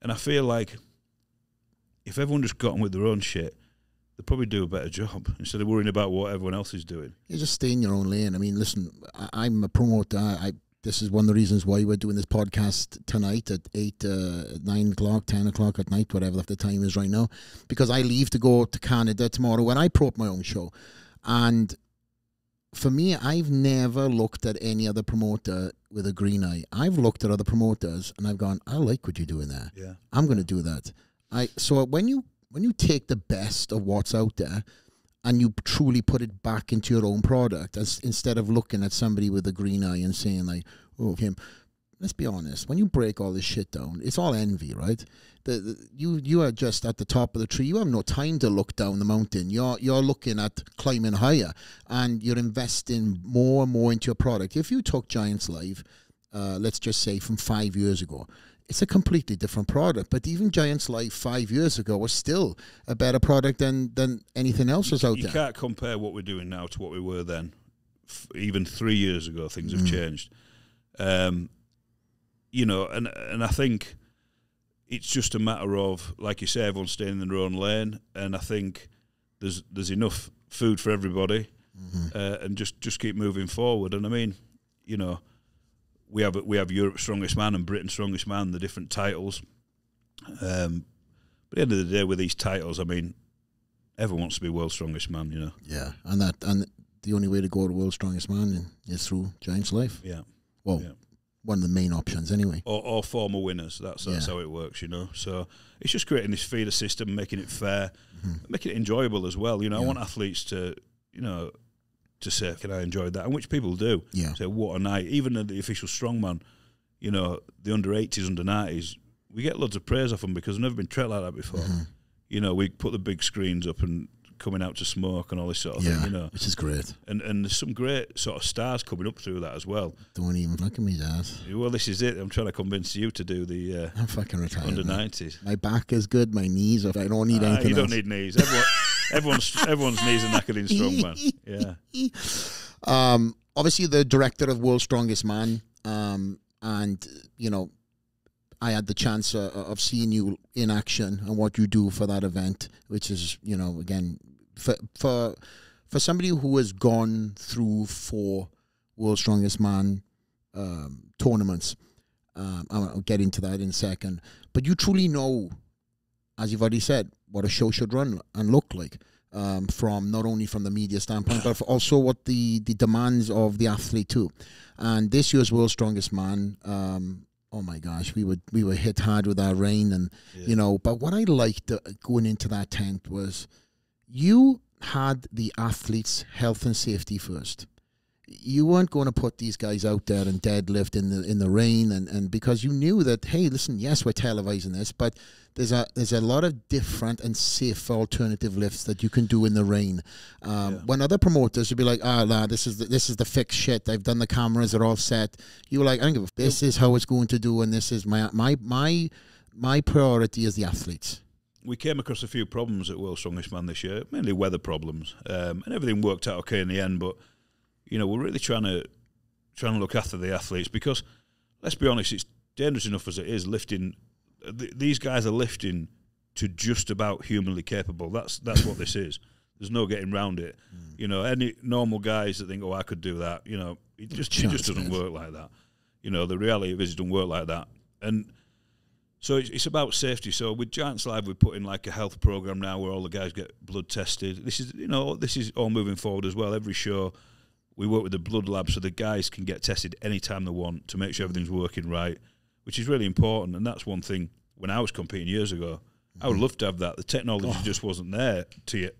[SPEAKER 1] And I feel like if everyone just got on with their own shit, they'd probably do a better job instead of worrying about what everyone else is doing. You
[SPEAKER 2] just stay in your own lane. I mean, listen, I'm a promoter. This is one of the reasons why we're doing this podcast tonight at 8, 9 o'clock, 10 o'clock at night, whatever the time is right now, because I leave to go to Canada tomorrow when I promote my own show. And for me, I've never looked at any other promoter with a green eye. I've looked at other promoters and I've gone, I like what you're doing there.
[SPEAKER 1] Yeah,
[SPEAKER 2] I'm going to do that. So when you take the best of what's out there and you truly put it back into your own product, instead of looking at somebody with a green eye and saying like, oh, him. Let's be honest. When you break all this shit down, it's all envy, right? You are just at the top of the tree. You have no time to look down the mountain. You're looking at climbing higher, and you're investing more and more into your product. If you took Giants Live, let's just say from 5 years ago, it's a completely different product. But even Giants Live 5 years ago was still a better product than anything else was out there.
[SPEAKER 1] You can't compare what we're doing now to what we were then. Even 3 years ago, things have changed. You know, and I think it's just a matter of, like you say, everyone's staying in their own lane, and I think there's enough food for everybody, and just keep moving forward. And I mean, you know, we have Europe's Strongest Man and Britain's Strongest Man, the different titles. But at the end of the day, with these titles, I mean, everyone wants to be World's Strongest Man, you know.
[SPEAKER 2] Yeah, and the only way to go to World's Strongest Man is through Giants Life.
[SPEAKER 1] Yeah.
[SPEAKER 2] Well. Yeah. One of the main options anyway.
[SPEAKER 1] Or former winners, that's how it works, you know. So it's just creating this feeder system, making it fair, making it enjoyable as well. You know, I want athletes to, you know, to say, can I enjoy that? And which people do.
[SPEAKER 2] Yeah.
[SPEAKER 1] Say, what a night. Even the official strongman, you know, the under-80s, under-90s, we get loads of praise off them because they've never been treated like that before. You know, we put the big screens up and coming out to smoke and all this sort of thing, you know.
[SPEAKER 2] Which is great.
[SPEAKER 1] And there's some great sort of stars coming up through that as well.
[SPEAKER 2] Don't even look at me, Dad.
[SPEAKER 1] Well, this is it. I'm trying to convince you to do the
[SPEAKER 2] I'm fucking retired,
[SPEAKER 1] under-90s.
[SPEAKER 2] My back is good, my knees, I don't need anything
[SPEAKER 1] you
[SPEAKER 2] else.
[SPEAKER 1] don't need knees. Everyone's knees are knackered in strongman.
[SPEAKER 2] Yeah. Obviously, the director of World's Strongest Man, and, you know, I had the chance of seeing you in action and what you do for that event, which is, you know, again, for somebody who has gone through 4 World's Strongest Man tournaments, I'll get into that in a second, but you truly know, as you've already said, what a show should run and look like, from not only from the media standpoint, but also what the demands of the athlete too. And this year's World's Strongest Man, oh my gosh, we were hit hard with our rain, and you know. But what I liked going into that tent was you had the athletes' health and safety first. You weren't going to put these guys out there and deadlift in the rain, and because you knew that, hey, listen, yes, we're televising this, but there's a lot of different and safe alternative lifts that you can do in the rain. When other promoters would be like, this is the fixed shit. I've done the cameras, they're all set. You were like, I don't give a. This is how it's going to do, and this is my priority is the athletes.
[SPEAKER 1] We came across a few problems at World's Strongest Man this year, mainly weather problems, and everything worked out okay in the end. But you know, we're really trying to look after the athletes because, let's be honest, it's dangerous enough as it is lifting. These guys are lifting to just about humanly capable. That's what this is. There's no getting around it. You know, any normal guys that think, oh, I could do that, you know, it just doesn't work like that. You know, the reality of it is it doesn't work like that. And so it's about safety. So with Giants Live, we put in like a health program now where all the guys get blood tested. This is all moving forward as well. Every show we work with the blood lab so the guys can get tested anytime they want to make sure everything's working right, which is really important. And that's one thing when I was competing years ago, I would love to have that. The technology just wasn't there to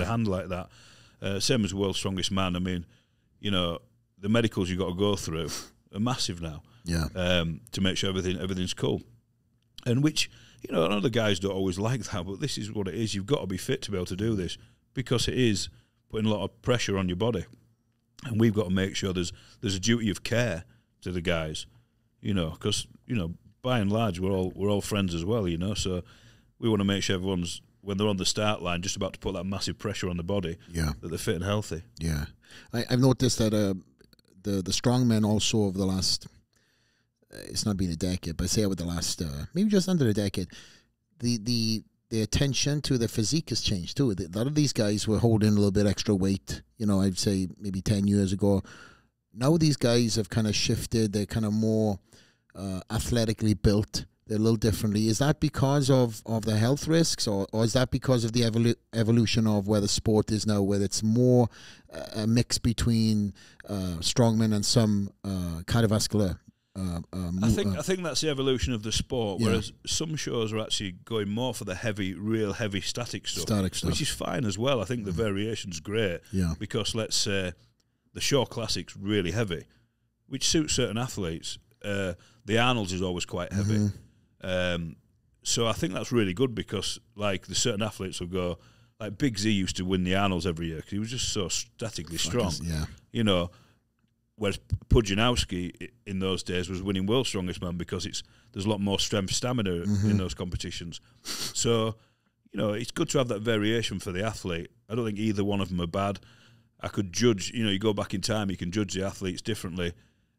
[SPEAKER 1] handle like that. Same as World's Strongest Man. I mean, you know, the medicals you got to go through are massive now.
[SPEAKER 2] Yeah.
[SPEAKER 1] To make sure everything's cool, and which, you know, I know the guys don't always like that, but this is what it is. You've got to be fit to be able to do this, because it is putting a lot of pressure on your body, and we've got to make sure there's a duty of care to the guys, you know, because, you know, by and large we're all friends as well, you know, so we want to make sure everyone's, when they're on the start line, just about to put that massive pressure on the body, that they're fit and healthy. Yeah,
[SPEAKER 2] I've noticed that the strongmen also over the last, it's not been a decade, but say over the last maybe just under a decade, the attention to the physique has changed too. A lot of these guys were holding a little bit extra weight, you know, I'd say maybe 10 years ago. Now these guys have kind of shifted. They're kind of more athletically built. They're a little differently. Is that because of the health risks, or is that because of the evolution of where the sport is now, where it's more a mix between strongmen and some cardiovascular?
[SPEAKER 1] I think that's the evolution of the sport, whereas some shows are actually going more for the real heavy static stuff, which is fine as well. I think the variation's great, because let's say the Shaw Classic's really heavy, which suits certain athletes. The Arnold's is always quite heavy. So I think that's really good, because like the certain athletes will go, like Big Z used to win the Arnold's every year because he was just so statically strong. You know, whereas Pudzianowski in those days was winning World's Strongest Man because there's a lot more strength, stamina in those competitions. So, you know, it's good to have that variation for the athlete. I don't think either one of them are bad. I could judge, you know, you go back in time, you can judge the athletes differently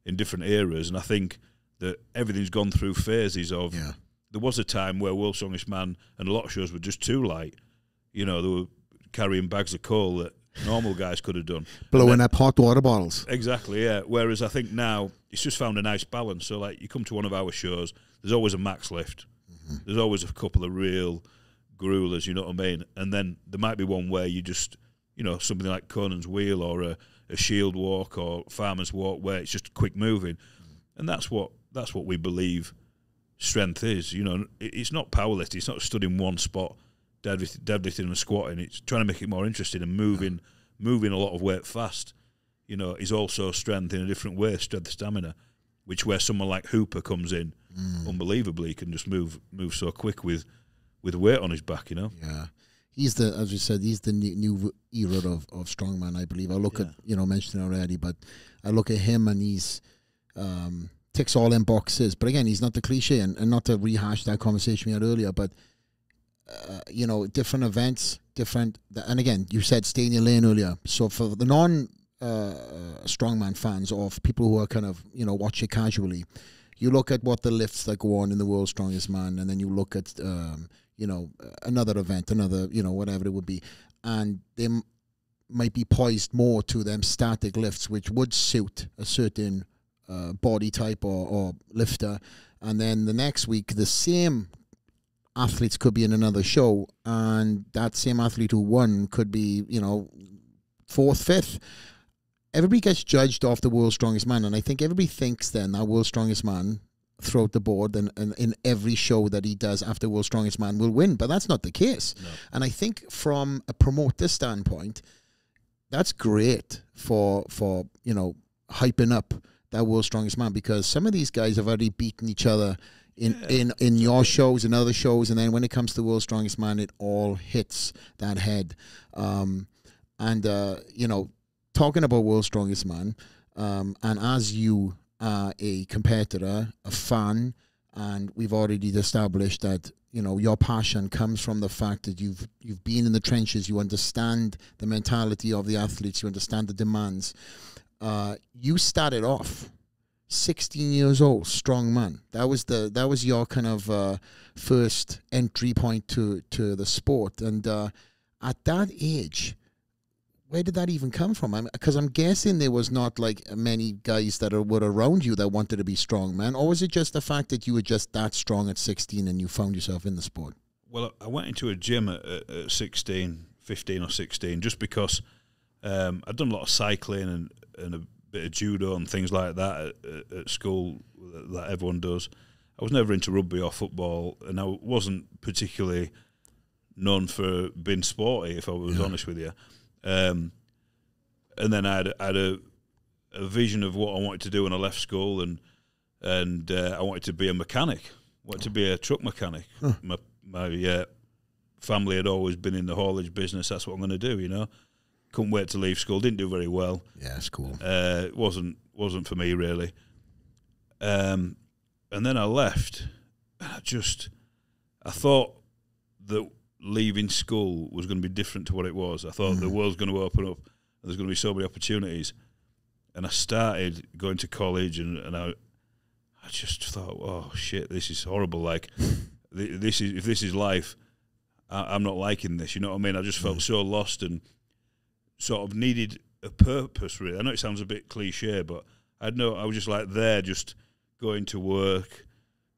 [SPEAKER 1] in different eras, and I think that everything's gone through phases of, there was a time where World's Strongest Man and a lot of shows were just too light. You know, they were carrying bags of coal that normal guys could have done.
[SPEAKER 2] Blowing up hot water bottles.
[SPEAKER 1] Exactly, yeah. Whereas I think now it's just found a nice balance. So, like, you come to one of our shows, there's always a max lift. There's always a couple of real gruelers, you know what I mean? And then there might be one where you just, you know, something like Conan's Wheel or a Shield Walk or Farmer's Walk, where it's just quick moving. And that's what we believe strength is. You know, it's not powerlifting. It's not stood in one spot, deadlifting and squatting. It's trying to make it more interesting, and moving a lot of weight fast, you know, is also strength in a different way, strength, stamina, which where someone like Hooper comes in, unbelievably, he can just move so quick with weight on his back, you know.
[SPEAKER 2] Yeah. He's the, as we said, he's the new era of strongman, I believe. I look at, you know, mentioned it already, but I look at him and he's ticks all in boxes. But again, he's not the cliche, and not to rehash that conversation we had earlier, but you know, different events, different, and again, you said stay in your lane earlier. So for the non strongman fans, or for people who are kind of, you know, watch it casually, you look at what the lifts that go on in the World's Strongest Man, and then you look at you know, another event, another, you know, whatever it would be, and they might be poised more to them static lifts, which would suit a certain body type or lifter. And then the next week, the same athletes could be in another show, and that same athlete who won could be, you know, 4th, 5th. Everybody gets judged off the World's Strongest Man, and I think everybody thinks then that World's Strongest Man throughout the board and in every show that he does after World's Strongest Man will win, but that's not the case. No. And I think from a promoter standpoint, that's great for you know, hyping up that World's Strongest Man, because some of these guys have already beaten each other in your shows and other shows, and then when it comes to World's Strongest Man, it all hits that head. You know, talking about World's Strongest Man, and as you are a competitor, a fan, and we've already established that, you know, your passion comes from the fact that you've been in the trenches, you understand the mentality of the athletes, you understand the demands. You started off 16 years old, strongman. That was your kind of first entry point to the sport. And at that age, where did that even come from? Because I'm guessing there was not like many guys that were around you that wanted to be strongman, or was it just the fact that you were just that strong at 16 and you found yourself in the sport?
[SPEAKER 1] Well, I went into a gym at 16, 15 or 16, just because I'd done a lot of cycling and a bit of judo and things like that at school that everyone does. I was never into rugby or football, and I wasn't particularly known for being sporty, if I was honest with you. And then I had a a vision of what I wanted to do when I left school, and I wanted to be a mechanic. I wanted to be a truck mechanic.
[SPEAKER 2] Huh.
[SPEAKER 1] My family had always been in the haulage business. That's what I'm going to do, you know. Couldn't wait to leave school. Didn't do very well.
[SPEAKER 2] Yeah, it's cool.
[SPEAKER 1] It wasn't for me, really. And then I left. And I thought that leaving school was going to be different to what it was. I thought the world's going to open up and there's going to be so many opportunities. And I started going to college, and I just thought, oh shit, this is horrible. Like, if this is life, I'm not liking this. You know what I mean? I just felt so lost and sort of needed a purpose. Really, I know it sounds a bit cliche, but I was just like there, just going to work,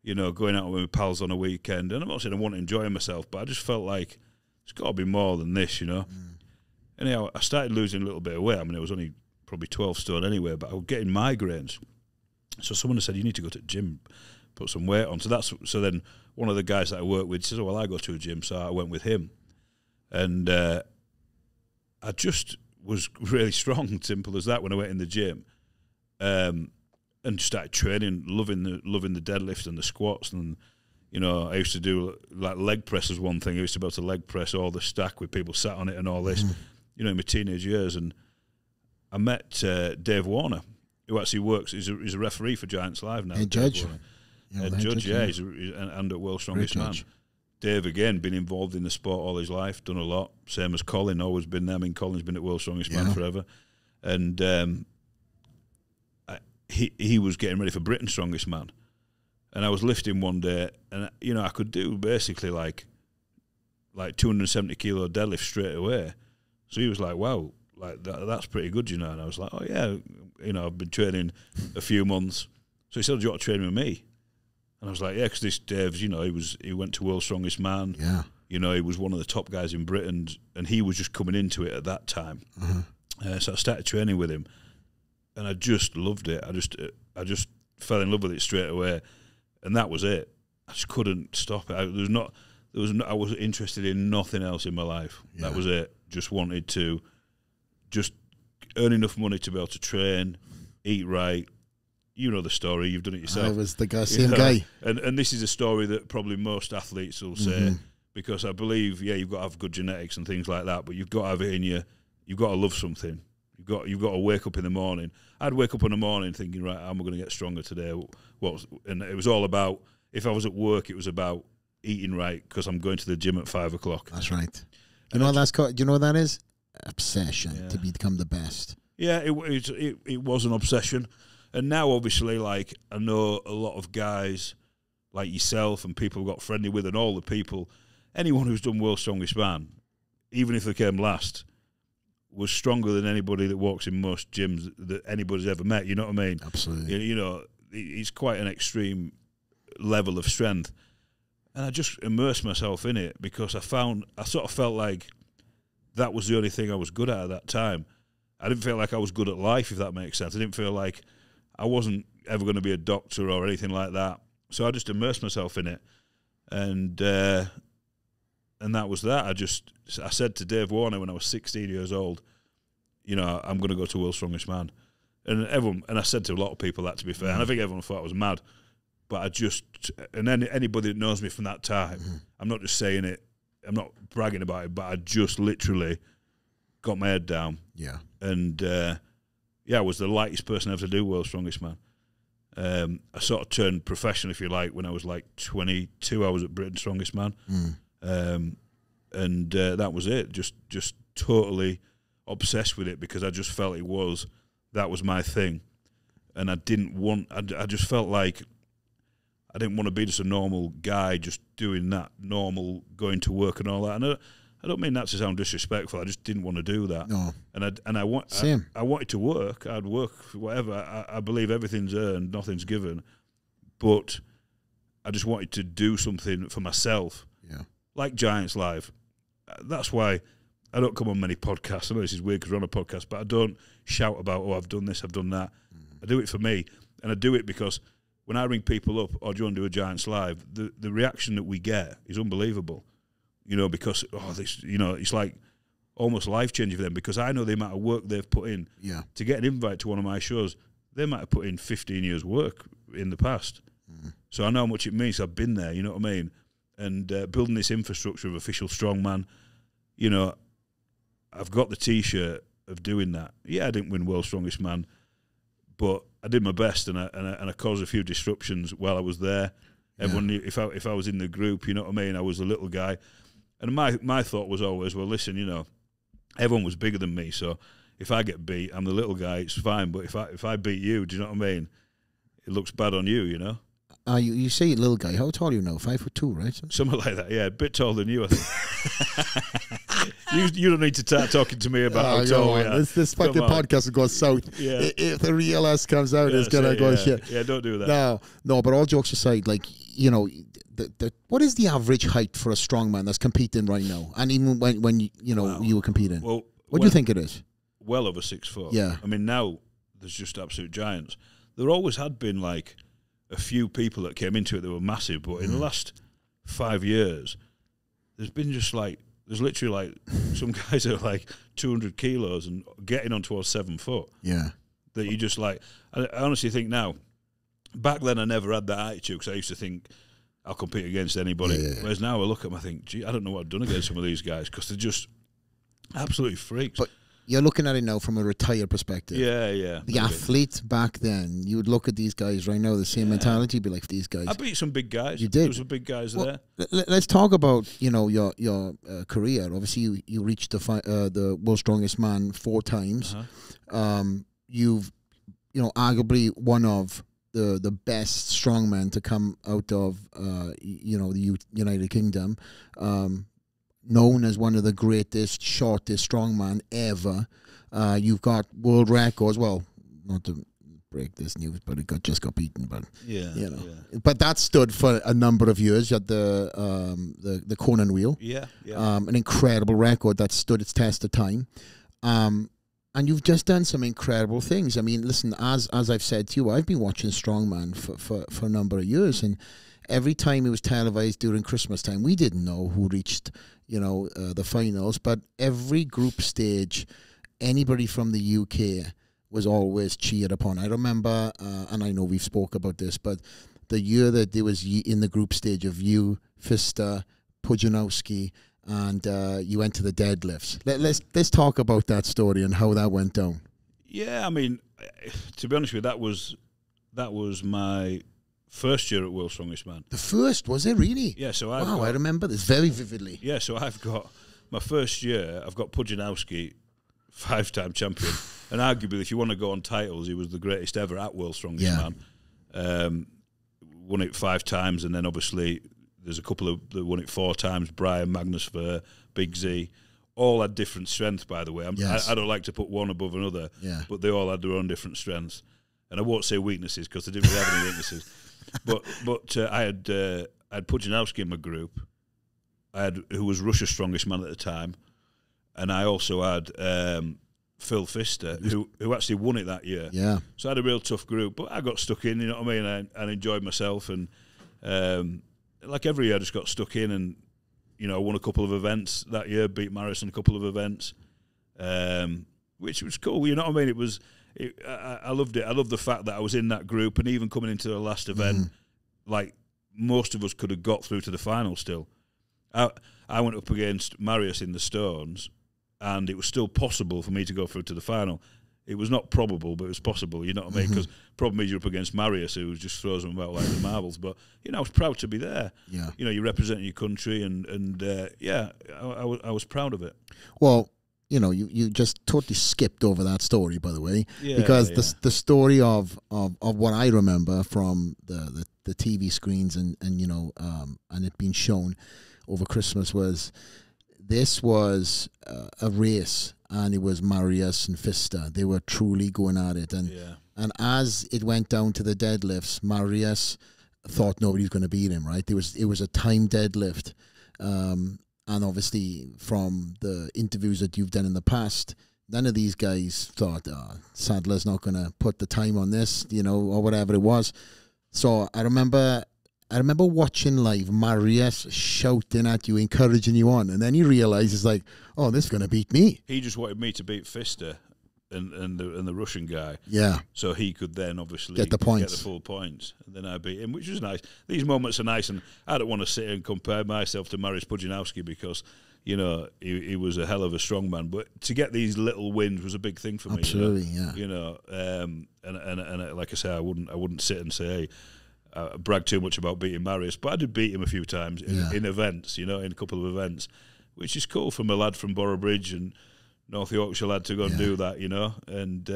[SPEAKER 1] you know, going out with my pals on a weekend. And I'm not saying I want to enjoy myself, but I just felt like it's got to be more than this, you know. Anyhow, I started losing a little bit of weight. I mean, it was only probably 12 stone anyway, but I was getting migraines. So someone said, you need to go to the gym, put some weight on. So then one of the guys that I work with says, oh, well, I go to a gym, so I went with him. And I just was really strong, simple as that, when I went in the gym. And started training, loving the deadlift and the squats. And, you know, I used to do, like, leg press was one thing. I used to be able to leg press all the stack with people sat on it and all this, you know, in my teenage years. And I met Dave Warner, who actually works, he's a referee for Giants Live now.
[SPEAKER 2] Head judge.
[SPEAKER 1] Head judge, yeah. He's and at World's Strongest Man. Dave, again, been involved in the sport all his life, done a lot, same as Colin, always been there. I mean, Colin's been at World's Strongest Man forever. And he was getting ready for Britain's Strongest Man. And I was lifting one day, and, you know, I could do basically like 270 kilo deadlift straight away. So he was like, wow, like that's pretty good, you know. And I was like, oh yeah, you know, I've been training a few months. So he said, do you want to train with me? And I was like, yeah, because this Dave's, you know, he went to World's Strongest Man. Yeah. You know, he was one of the top guys in Britain, and he was just coming into it at that time. So I started training with him, and I just loved it. I just fell in love with it straight away, and that was it. I just couldn't stop it. I was interested in nothing else in my life. Yeah. That was it. Just wanted to just earn enough money to be able to train, eat right. You know the story. You've done it yourself.
[SPEAKER 2] I was the same guy.
[SPEAKER 1] And this is a story that probably most athletes will say, because I believe, yeah, you've got to have good genetics and things like that, but you've got to have it in you. You've got to love something. You've got to wake up in the morning. I'd wake up in the morning thinking, right, how am I going to get stronger today? And it was all about, if I was at work, it was about eating right because I'm going to the gym at 5 o'clock.
[SPEAKER 2] That's right. You know what that's called? Do you know what that is? Obsession, to become the best. Yeah,
[SPEAKER 1] it was an obsession. And now, obviously, like, I know a lot of guys like yourself and people who got friendly with, and all the people, anyone who's done World's Strongest Man, even if they came last, was stronger than anybody that walks in most gyms that anybody's ever met. You know what I mean?
[SPEAKER 2] Absolutely.
[SPEAKER 1] You know, it's quite an extreme level of strength. And I just immersed myself in it because I sort of felt like that was the only thing I was good at that time. I didn't feel like I was good at life, if that makes sense. I didn't feel like I wasn't ever going to be a doctor or anything like that. So I just immersed myself in it. And that was that. I said to Dave Warner when I was 16 years old, you know, I'm going to go to World's Strongest Man. And I said to a lot of people that, to be fair, and I think everyone thought I was mad. But anybody that knows me from that time, I'm not just saying it, I'm not bragging about it, but I just literally got my head down.
[SPEAKER 2] Yeah.
[SPEAKER 1] And, I was the lightest person ever to do World's Strongest Man. I sort of turned professional, if you like, when I was like 22. I was at Britain's Strongest Man. And that was it. Just totally obsessed with it because I just felt that was my thing. And I just felt like I didn't want to be just a normal guy just doing that, normal going to work and all that. And I don't mean that to sound disrespectful. I just didn't want to do that.
[SPEAKER 2] No.
[SPEAKER 1] I wanted to work. I'd work whatever. I believe everything's earned, nothing's given. But I just wanted to do something for myself.
[SPEAKER 2] Yeah.
[SPEAKER 1] Like Giants Live. That's why I don't come on many podcasts. I know this is weird because we're on a podcast, but I don't shout about, oh, I've done this, I've done that. I do it for me. And I do it because when I ring people up, or do you want to do a Giants Live, the reaction that we get is unbelievable. You know, because, it's like, almost life-changing for them, because I know the amount of work they've put in to get an invite to one of my shows. They might have put in 15 years' work in the past. So I know how much it means. I've been there, you know what I mean? And building this infrastructure of official strongman, you know, I've got the T-shirt of doing that. Yeah, I didn't win World's Strongest Man, but I did my best, and I caused a few disruptions while I was there. Everyone knew if I was in the group, you know what I mean, I was a little guy. And my thought was always, well, listen, you know, everyone was bigger than me, so if I get beat, I'm the little guy, it's fine. But if I beat you, do you know what I mean? It looks bad on you, you know?
[SPEAKER 2] You say little guy. How tall are you now? 5'2", right?
[SPEAKER 1] Something like that, yeah. A bit taller than you, I think. you don't need to start talking to me about how tall we are.
[SPEAKER 2] This fucking podcast will go south.
[SPEAKER 1] Yeah.
[SPEAKER 2] If the real us comes out, it's going to go shit.
[SPEAKER 1] Yeah, don't do that.
[SPEAKER 2] No, but all jokes aside, like, you know, what is the average height for a strongman that's competing right now? And even when you were competing?
[SPEAKER 1] Well,
[SPEAKER 2] what do you think it is?
[SPEAKER 1] Well over 6 foot.
[SPEAKER 2] Yeah.
[SPEAKER 1] I mean, now there's just absolute giants. There always had been, like, a few people that came into it that were massive, but in the last 5 years, there's been just like, there's literally like some guys that are like 200 kilos and getting on towards 7 foot.
[SPEAKER 2] Yeah.
[SPEAKER 1] That you just like, I honestly think now, back then I never had that attitude, because I used to think I'll compete against anybody. Yeah. Whereas now I look at them, I think, gee, I don't know what I've done against some of these guys, because they're just absolutely freaks.
[SPEAKER 2] But you're looking at it now from a retired perspective.
[SPEAKER 1] Yeah.
[SPEAKER 2] The athlete back then, you would look at these guys right now, the same mentality, be like, these guys.
[SPEAKER 1] I beat some big guys.
[SPEAKER 2] You did.
[SPEAKER 1] There was some big guys there.
[SPEAKER 2] Let's talk about, you know, your career. Obviously, you reached the World's Strongest Man 4 times. You've, you know, arguably one of the best strongmen to come out of, you know, the United Kingdom. Known as one of the greatest, shortest strongman ever. You've got world records. Well, not to break this news, but it just got beaten. But you know, but that stood for a number of years. You had the Conan wheel. An incredible record that stood its test of time. And you've just done some incredible things. I mean, listen, as I've said to you, I've been watching strongman for a number of years, and every time it was televised during Christmas time, we didn't know who reached, you know, the finals. But every group stage, anybody from the UK was always cheered upon. I remember, and I know we've spoke about this, but the year that there was in the group stage of you, Pfister, Pudzianowski, and you went to the deadlifts. Let's talk about that story and how that went down.
[SPEAKER 1] Yeah, I mean, to be honest with you, that was my first year at World's Strongest Man.
[SPEAKER 2] The first, was it really?
[SPEAKER 1] Yeah, so
[SPEAKER 2] I remember this very vividly.
[SPEAKER 1] Yeah, so I've got my first year, I've got Pudzianowski, 5-time champion, and arguably, if you want to go on titles, he was the greatest ever at World's Strongest Man. Won it 5 times, and then obviously there's a couple of that won it 4 times. Brian, Magnus Ver, Big Z, all had different strengths. By the way, I don't like to put one above another, but they all had their own different strengths. And I won't say weaknesses, because they didn't really have any weaknesses. But I had Pudzianowski in my group. Who was Russia's strongest man at the time, and I also had Phil Pfister, who actually won it that year.
[SPEAKER 2] Yeah.
[SPEAKER 1] So I had a real tough group, but I got stuck in. You know what I mean? I enjoyed myself, and like every year, I just got stuck in, and you know, I won a couple of events that year, beat Maris in a couple of events, which was cool. You know what I mean? It was. I loved it. I loved the fact that I was in that group, and even coming into the last event, like most of us could have got through to the final still. I went up against Marius in the Stones, and it was still possible for me to go through to the final. It was not probable, but it was possible, you know what I mean? Because problem is you're up against Marius, who just throws them about like the marbles. But, you know, I was proud to be there.
[SPEAKER 2] Yeah.
[SPEAKER 1] You know, you're representing your country, and I was proud of it.
[SPEAKER 2] Well, you know, you just totally skipped over that story, by the way, because the story of what I remember from the TV screens and you know, and it being shown over Christmas was this was a race, and it was Marius and Pfister. They were truly going at it, and as it went down to the deadlifts, Marius thought nobody was going to beat him. Right? It was a time deadlift. And obviously, from the interviews that you've done in the past, none of these guys thought, Sadler's not going to put the time on this, you know, or whatever it was. So I remember I remember watching live Marius shouting at you, encouraging you on, and then he realizes like, oh, this is going to beat me.
[SPEAKER 1] He just wanted me to beat Pfister and the Russian guy.
[SPEAKER 2] Yeah.
[SPEAKER 1] So he could then obviously
[SPEAKER 2] get the points,
[SPEAKER 1] get the full points, and then I beat him, which was nice. These moments are nice, and I don't want to sit here and compare myself to Mariusz Pudzianowski because, you know, he was a hell of a strongman. But to get these little wins was a big thing for me.
[SPEAKER 2] Absolutely,
[SPEAKER 1] yeah. You know, and like I say, I wouldn't sit and say, hey, I brag too much about beating Mariusz, but I did beat him a few times in events, you know, in a couple of events, which is cool from a lad from Boroughbridge and North Yorkshire lad to go and do that, you know, and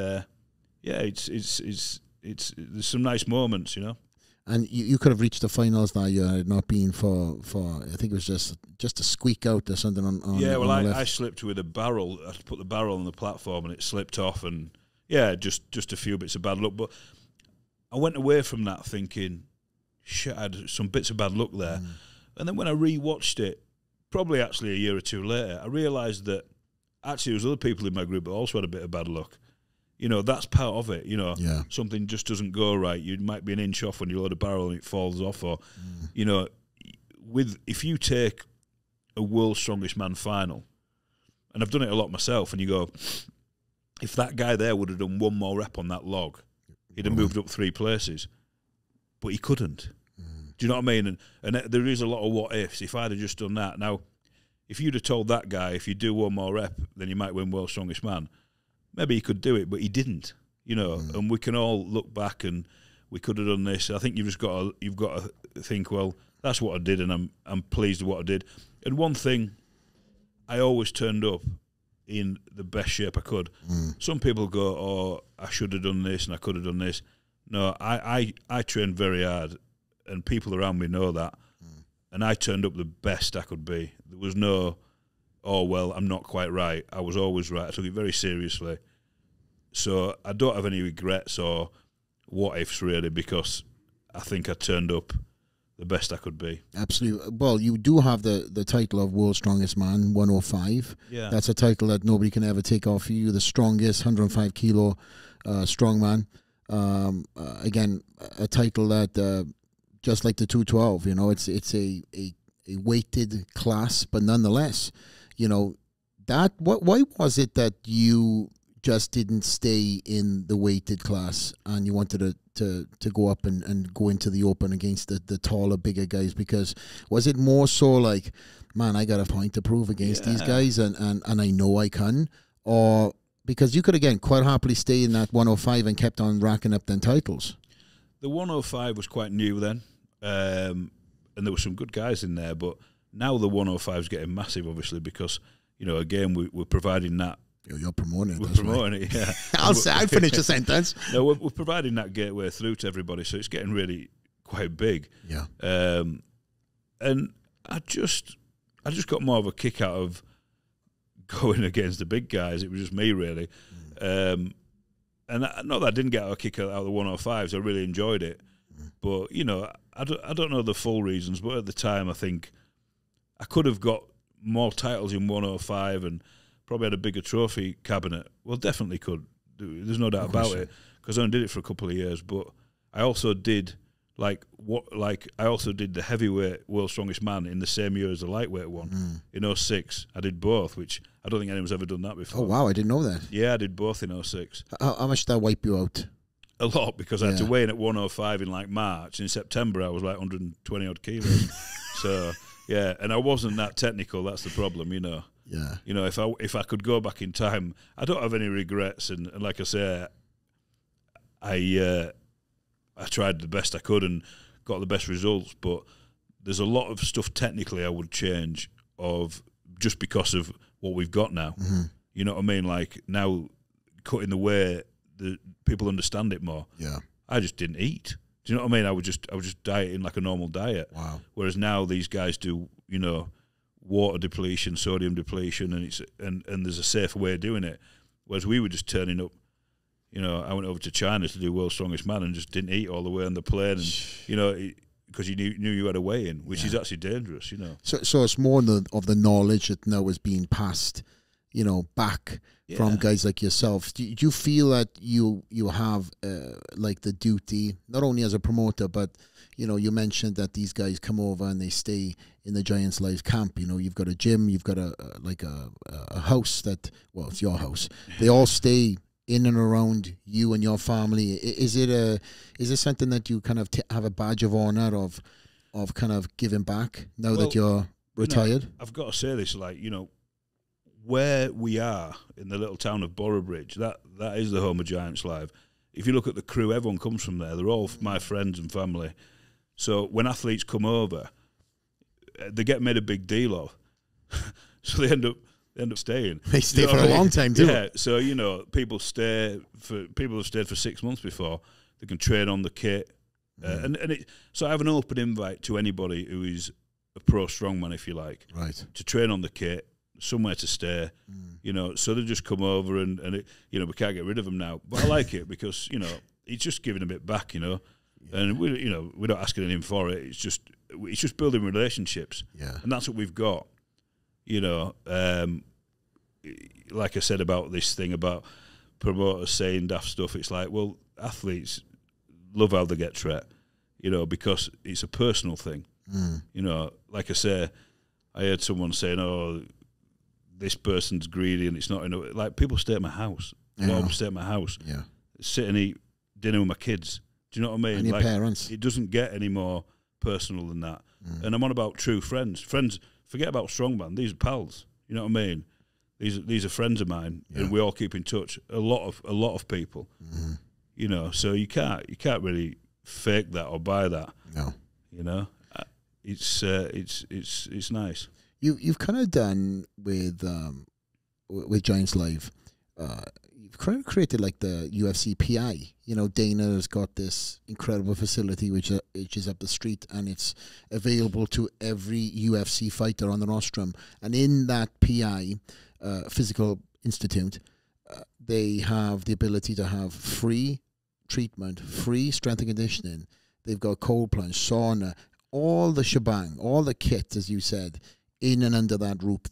[SPEAKER 1] it's there's some nice moments, you know.
[SPEAKER 2] And you could have reached the finals that year had it not been for I think it was just a squeak out or something on
[SPEAKER 1] yeah. Well,
[SPEAKER 2] on the left.
[SPEAKER 1] I slipped with a barrel. I put the barrel on the platform and it slipped off, and yeah, just a few bits of bad luck. But I went away from that thinking, shit, I had some bits of bad luck there. And then when I rewatched it, probably actually a year or two later, I realised that actually there was other people in my group that also had a bit of bad luck. You know, that's part of it, you know. Yeah. Something just doesn't go right. You might be an inch off when you load a barrel and it falls off, or, you know, if you take a World's Strongest Man final, and I've done it a lot myself, and you go, if that guy there would have done one more rep on that log, he'd have moved up 3 places. But he couldn't. Do you know what I mean? And there is a lot of what ifs. If I'd have just done that. Now, if you'd have told that guy, if you do one more rep, then you might win World's Strongest Man, maybe he could do it, but he didn't. You know, and we can all look back and we could have done this. I think you've got to think, well, that's what I did, and I'm pleased with what I did. And one thing, I always turned up in the best shape I could. Some people go, oh, I should have done this and I could have done this. No, I trained very hard, and people around me know that. And I turned up the best I could be. There was no, oh, well, I'm not quite right. I was always right. I took it very seriously. So I don't have any regrets or what-ifs, really, because I think I turned up the best I could be. Absolutely.
[SPEAKER 2] Well, you do have the title of World's Strongest Man, 105.
[SPEAKER 1] Yeah.
[SPEAKER 2] That's a title that nobody can ever take off you. The strongest 105-kilo strongman. Again, a title that, just like the 212, you know, it's a weighted class, but nonetheless, you know, that why was it that you just didn't stay in the weighted class and you wanted to go up and go into the open against the taller, bigger guys? Because was it more so like, man, I got a point to prove against these guys and I know I can? Or because you could, again, quite happily stay in that 105 and kept on racking up them titles?
[SPEAKER 1] The 105 was quite new then, and there were some good guys in there, but now the 105 is getting massive, obviously, because, you know, again, we're providing that.
[SPEAKER 2] You're promoting it.
[SPEAKER 1] We're promoting it, yeah.
[SPEAKER 2] I'll finish the sentence.
[SPEAKER 1] No, we're providing that gateway through to everybody, so it's getting really quite big.
[SPEAKER 2] Yeah.
[SPEAKER 1] And I just got more of a kick out of going against the big guys. It was just me, really. And not that I didn't get a kick out of the 105s. I really enjoyed it. But, you know, I don't know the full reasons, but at the time I think I could have got more titles in 105 and probably had a bigger trophy cabinet. Well, definitely could. There's no doubt about it, because I only did it for a couple of years. But I also did I also did the heavyweight World's Strongest Man in the same year as the lightweight one. In 06, I did both, which I don't think anyone's ever done that before.
[SPEAKER 2] Oh, wow, I didn't know that.
[SPEAKER 1] Yeah, I did both in 06.
[SPEAKER 2] How much did that wipe you out?
[SPEAKER 1] A lot, because I had to weigh in at 105 in like March. In September, I was like 120 odd kilos. So, yeah, and I wasn't that technical. That's the problem, you know.
[SPEAKER 2] Yeah.
[SPEAKER 1] You know, if I could go back in time, I don't have any regrets. And like I say, I tried the best I could and got the best results. But there's a lot of stuff technically I would change just because of what we've got now. You know what I mean? Like now, cutting the weight, people understand it more.
[SPEAKER 2] Yeah.
[SPEAKER 1] I just didn't eat. Do you know what I mean? I was just dieting like a normal diet.
[SPEAKER 2] Wow.
[SPEAKER 1] Whereas now these guys do, you know, water depletion, sodium depletion, and there's a safer way of doing it. Whereas we were just turning up. You know, I went over to China to do World's Strongest Man and just didn't eat all the way on the plane, and you know, because you knew you had a weigh-in, which is actually dangerous. You know.
[SPEAKER 2] So it's more of the knowledge that now is being passed you know, back
[SPEAKER 1] Yeah.
[SPEAKER 2] from guys like yourself. Do you feel that you have like the duty, not only as a promoter, but you know, you mentioned that these guys come over and they stay in the Giants Live camp. You know, you've got a gym, you've got a house that, well, it's your house. They all stay in and around you and your family. Is it something that you kind of have a badge of honor of kind of giving back now that you're retired?
[SPEAKER 1] You know, I've got to say this, like, you know, where we are in the little town of Boroughbridge, that is the home of Giants Live. If you look at the crew, everyone comes from there. They're all my friends and family. So when athletes come over, they get made a big deal of. So they end up staying.
[SPEAKER 2] They stay for a long time too.
[SPEAKER 1] Yeah. So you know, people have stayed for 6 months before. They can train on the kit, so I have an open invite to anybody who is a pro strongman, if you like,
[SPEAKER 2] right,
[SPEAKER 1] to train on the kit, somewhere to stay. You know, so they just come over and you know, we can't get rid of them now. But I like it because, you know, it's just giving a bit back, you know. And we're not asking anything for it. It's just building relationships.
[SPEAKER 2] Yeah.
[SPEAKER 1] And that's what we've got. You know, like I said about this thing about promoters saying daft stuff, it's like, well, athletes love how they get treated, you know, because it's a personal thing. You know, like I say, I heard someone saying, oh, this person's greedy and it's not enough. Like, people stay at my house. A lot of them stay at my house. Yeah. Sit and eat dinner with my kids. Do you know what I mean?
[SPEAKER 2] And your
[SPEAKER 1] like,
[SPEAKER 2] parents.
[SPEAKER 1] It doesn't get any more personal than that. And I'm on about true friends. Friends, forget about strongman. These are pals. You know what I mean? These are friends of mine, and we all keep in touch. A lot of people. You know, so you can't really fake that or buy that. No. You know, it's nice.
[SPEAKER 2] You've kind of done with Giants Live. You've kind of created like the UFC PI. You know, Dana's got this incredible facility which is up the street, and it's available to every UFC fighter on the rostrum. And in that PI Physical Institute, they have the ability to have free treatment, free strength and conditioning. They've got cold plunge, sauna, all the shebang, all the kit, as you said, in and under that roof,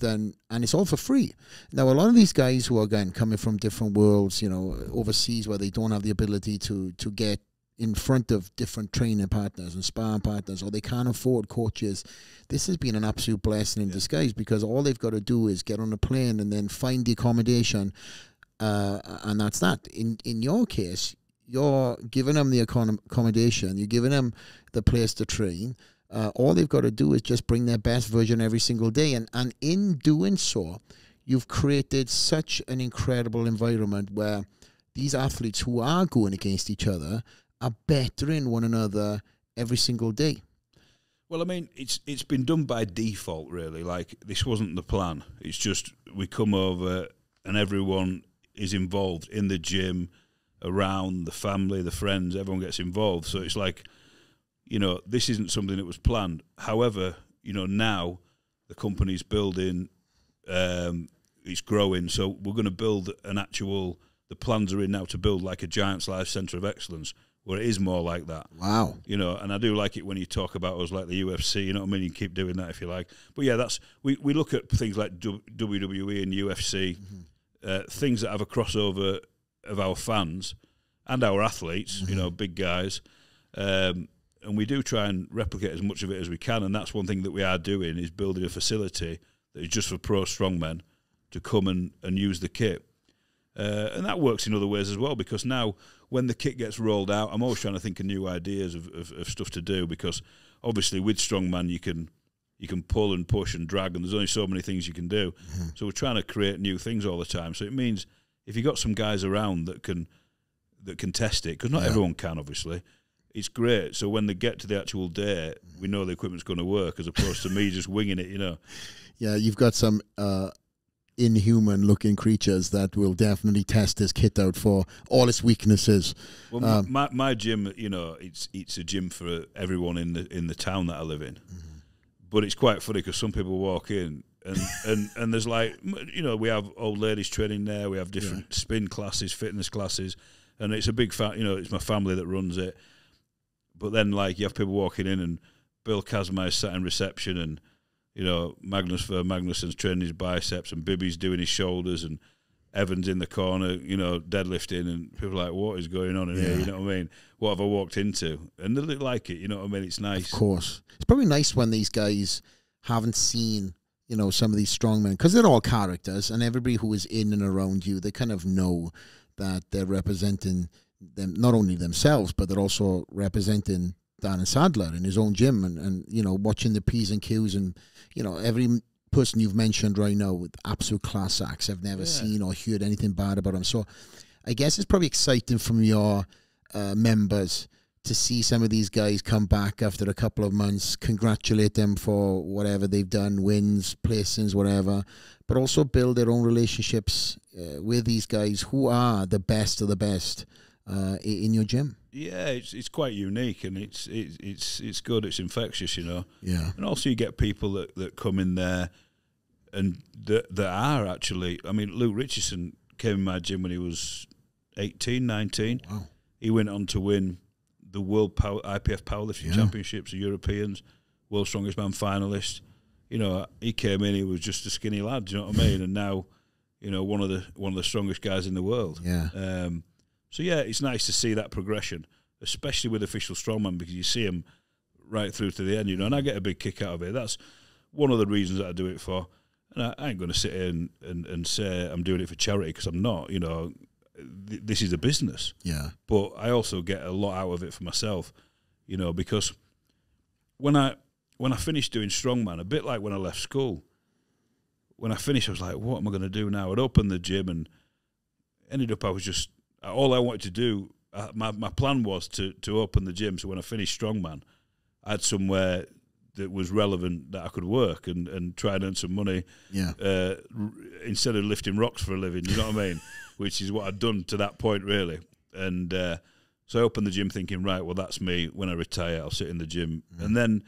[SPEAKER 2] then, and it's all for free. Now, a lot of these guys who are, again, coming from different worlds, you know, overseas, where they don't have the ability to get in front of different training partners and sparring partners, or they can't afford coaches, this has been an absolute blessing in disguise, because all they've got to do is get on a plane and then find the accommodation, and that's that. In your case, you're giving them the accommodation, you're giving them the place to train. All they've got to do is just bring their best version every single day. And in doing so, you've created such an incredible environment where these athletes who are going against each other are bettering one another every single day.
[SPEAKER 1] Well, I mean, it's been done by default, really. Like, this wasn't the plan. It's just we come over and everyone is involved in the gym, around the family, the friends, everyone gets involved. So it's like, you know, this isn't something that was planned. However, you know, now the company's building, it's growing. So we're going to build the plans are in now to build like a Giants Live Centre of Excellence, where it is more like that. Wow. You know, and I do like it when you talk about us like the UFC, you know what I mean? You can keep doing that if you like. But yeah, we look at things like WWE and UFC, things that have a crossover of our fans and our athletes, you know, big guys. And we do try and replicate as much of it as we can, and that's one thing that we are doing, is building a facility that is just for pro strongmen to come and use the kit. And that works in other ways as well, because now when the kit gets rolled out, I'm always trying to think of new ideas of stuff to do, because obviously with strongman you can pull and push and drag, and there's only so many things you can do. So we're trying to create new things all the time. So it means if you've got some guys around that can test it, because not everyone can, obviously, it's great. So when they get to the actual day, we know the equipment's going to work, as opposed to me just winging it, you know.
[SPEAKER 2] Yeah, you've got some inhuman-looking creatures that will definitely test this kit out for all its weaknesses.
[SPEAKER 1] Well, my gym, you know, it's a gym for everyone in the town that I live in. But it's quite funny, because some people walk in and there's like, you know, we have old ladies training there, we have different spin classes, fitness classes, and it's a big you know, it's my family that runs it. But then, like, you have people walking in, and Bill Kazmai's sat in reception, and you know, Magnussen's training his biceps, and Bibby's doing his shoulders, and Evan's in the corner, you know, deadlifting, and people are like, what is going on in here? You know what I mean? What have I walked into? And they like it, you know what I mean? It's nice.
[SPEAKER 2] Of course. It's probably nice when these guys haven't seen, you know, some of these strongmen, because they're all characters, and everybody who is in and around you, they kind of know that they're representing them, not only themselves, but they're also representing Darren Sadler in his own gym, and you know, watching the P's and Q's, and you know, every person you've mentioned right now with absolute class acts. I've never seen or heard anything bad about them. So I guess it's probably exciting from your members to see some of these guys come back after a couple of months, congratulate them for whatever they've done, wins, placings, whatever, but also build their own relationships with these guys who are the best of the best in your gym.
[SPEAKER 1] Yeah, it's quite unique, and it's good. It's infectious, you know.
[SPEAKER 2] Yeah.
[SPEAKER 1] And also you get people that come in there, and that are actually. I mean, Luke Richardson came in my gym when he was 18, 19.
[SPEAKER 2] Wow.
[SPEAKER 1] He went on to win the World IPF Powerlifting Championships, the Europeans, World Strongest Man finalist. You know, he came in. He was just a skinny lad. Do you know what I mean? And now, you know, one of the strongest guys in the world.
[SPEAKER 2] Yeah.
[SPEAKER 1] So yeah, it's nice to see that progression, especially with official strongman, because you see him right through to the end, you know. And I get a big kick out of it. That's one of the reasons that I do it for. And I ain't going to sit here and say I'm doing it for charity, because I'm not. You know, this is a business.
[SPEAKER 2] Yeah.
[SPEAKER 1] But I also get a lot out of it for myself, you know, because when I finished doing strongman, a bit like when I left school, when I finished, I was like, what am I going to do now? I'd opened the gym and ended up, I was just, all I wanted to do, my plan was to open the gym, so when I finished strongman, I had somewhere that was relevant that I could work and try and earn some money.
[SPEAKER 2] Yeah.
[SPEAKER 1] Instead of lifting rocks for a living, you know what I mean? Which is what I'd done to that point, really. And so I opened the gym thinking, right, well, that's me. When I retire, I'll sit in the gym. And then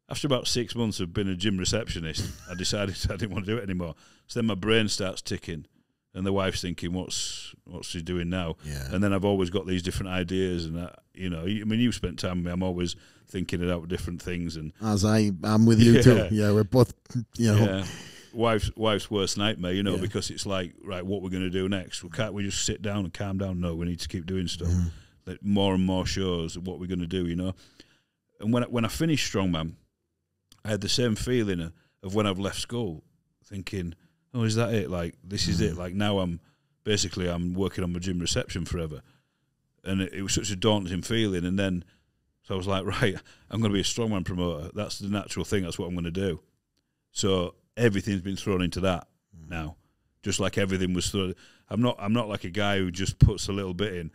[SPEAKER 1] after about 6 months of being a gym receptionist, I decided I didn't want to do it anymore. So then my brain starts ticking, and the wife's thinking, what's she doing now?
[SPEAKER 2] Yeah.
[SPEAKER 1] And then I've always got these different ideas, and you know, I mean, you've spent time with me. I'm always thinking about different things, and
[SPEAKER 2] as I'm with you too. Yeah, we're both, you know.
[SPEAKER 1] Yeah. Wife's worst nightmare, you know, because it's like, right, what we're going to do next? Can't we just sit down and calm down? No, we need to keep doing stuff. Like more and more shows of what we're going to do, you know. And when I finished strongman, I had the same feeling of when I've left school, thinking, oh, is that it? Like, this is it. Like, now I'm working on my gym reception forever. And it was such a daunting feeling. And then, so I was like, right, I'm going to be a strongman promoter. That's the natural thing. That's what I'm going to do. So everything's been thrown into that now, just like everything was thrown. I'm not like a guy who just puts a little bit in.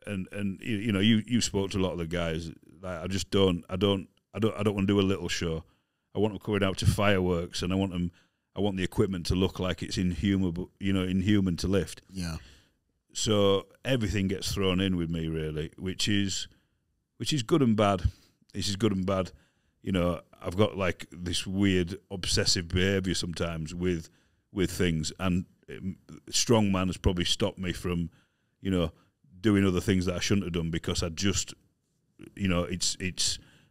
[SPEAKER 1] And you know, you spoke to a lot of the guys. Like, I don't want to do a little show. I want them coming out to fireworks, and I want the equipment to look like it's inhuman to lift.
[SPEAKER 2] Yeah.
[SPEAKER 1] So everything gets thrown in with me, really, which is good and bad. This is good and bad. You know, I've got like this weird obsessive behaviour sometimes with things, and strongman has probably stopped me from, you know, doing other things that I shouldn't have done, because I just, you know,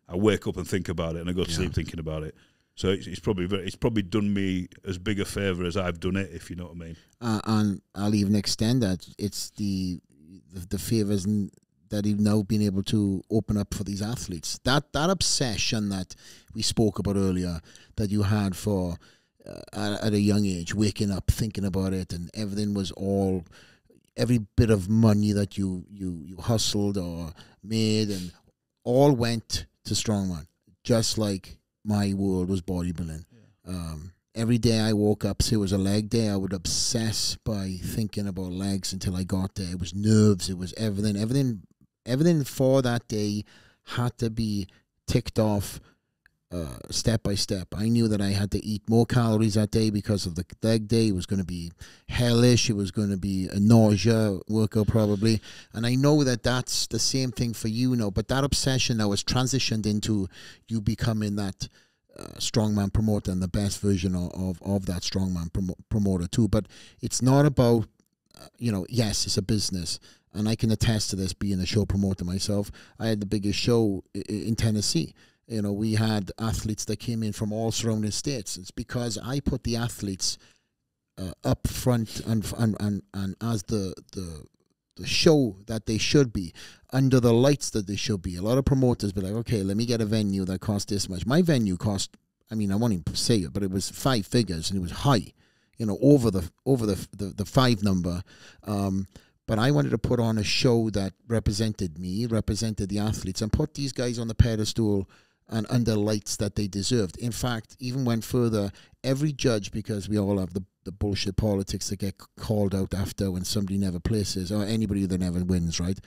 [SPEAKER 1] I wake up and think about it, and I go to sleep thinking about it. So it's probably done me as big a favour as I've done it, if you know what I mean.
[SPEAKER 2] And I'll even extend that. It's the favours that you've now been able to open up for these athletes. That obsession that we spoke about earlier, that you had for at a young age, waking up thinking about it, and everything was all, every bit of money that you hustled or made, and all went to strongman, just like my world was bodybuilding. Every day I woke up, say it was a leg day, I would obsess by thinking about legs until I got there. It was nerves, it was everything for that day had to be ticked off step by step. I knew that I had to eat more calories that day because of the leg day. It was going to be hellish. It was going to be a nausea workout probably. And I know that that's the same thing for you now, but that obsession now has transitioned into you becoming that strongman promoter, and the best version of that strongman promoter too. But it's not about, you know, yes, it's a business. And I can attest to this, being a show promoter myself. I had the biggest show in Tennessee you know, we had athletes that came in from all surrounding states. It's because I put the athletes up front and as the show that they should be, under the lights that they should be. A lot of promoters be like, okay, let me get a venue that costs this much. My venue cost, I mean, I won't even say it, but it was 5 figures and it was high, you know, over the 5 number. But I wanted to put on a show that represented me, represented the athletes, and put these guys on the pedestal and under lights that they deserved. In fact, even went further, every judge, because we all have the bullshit politics that get called out after when somebody never places, or anybody that never wins, right?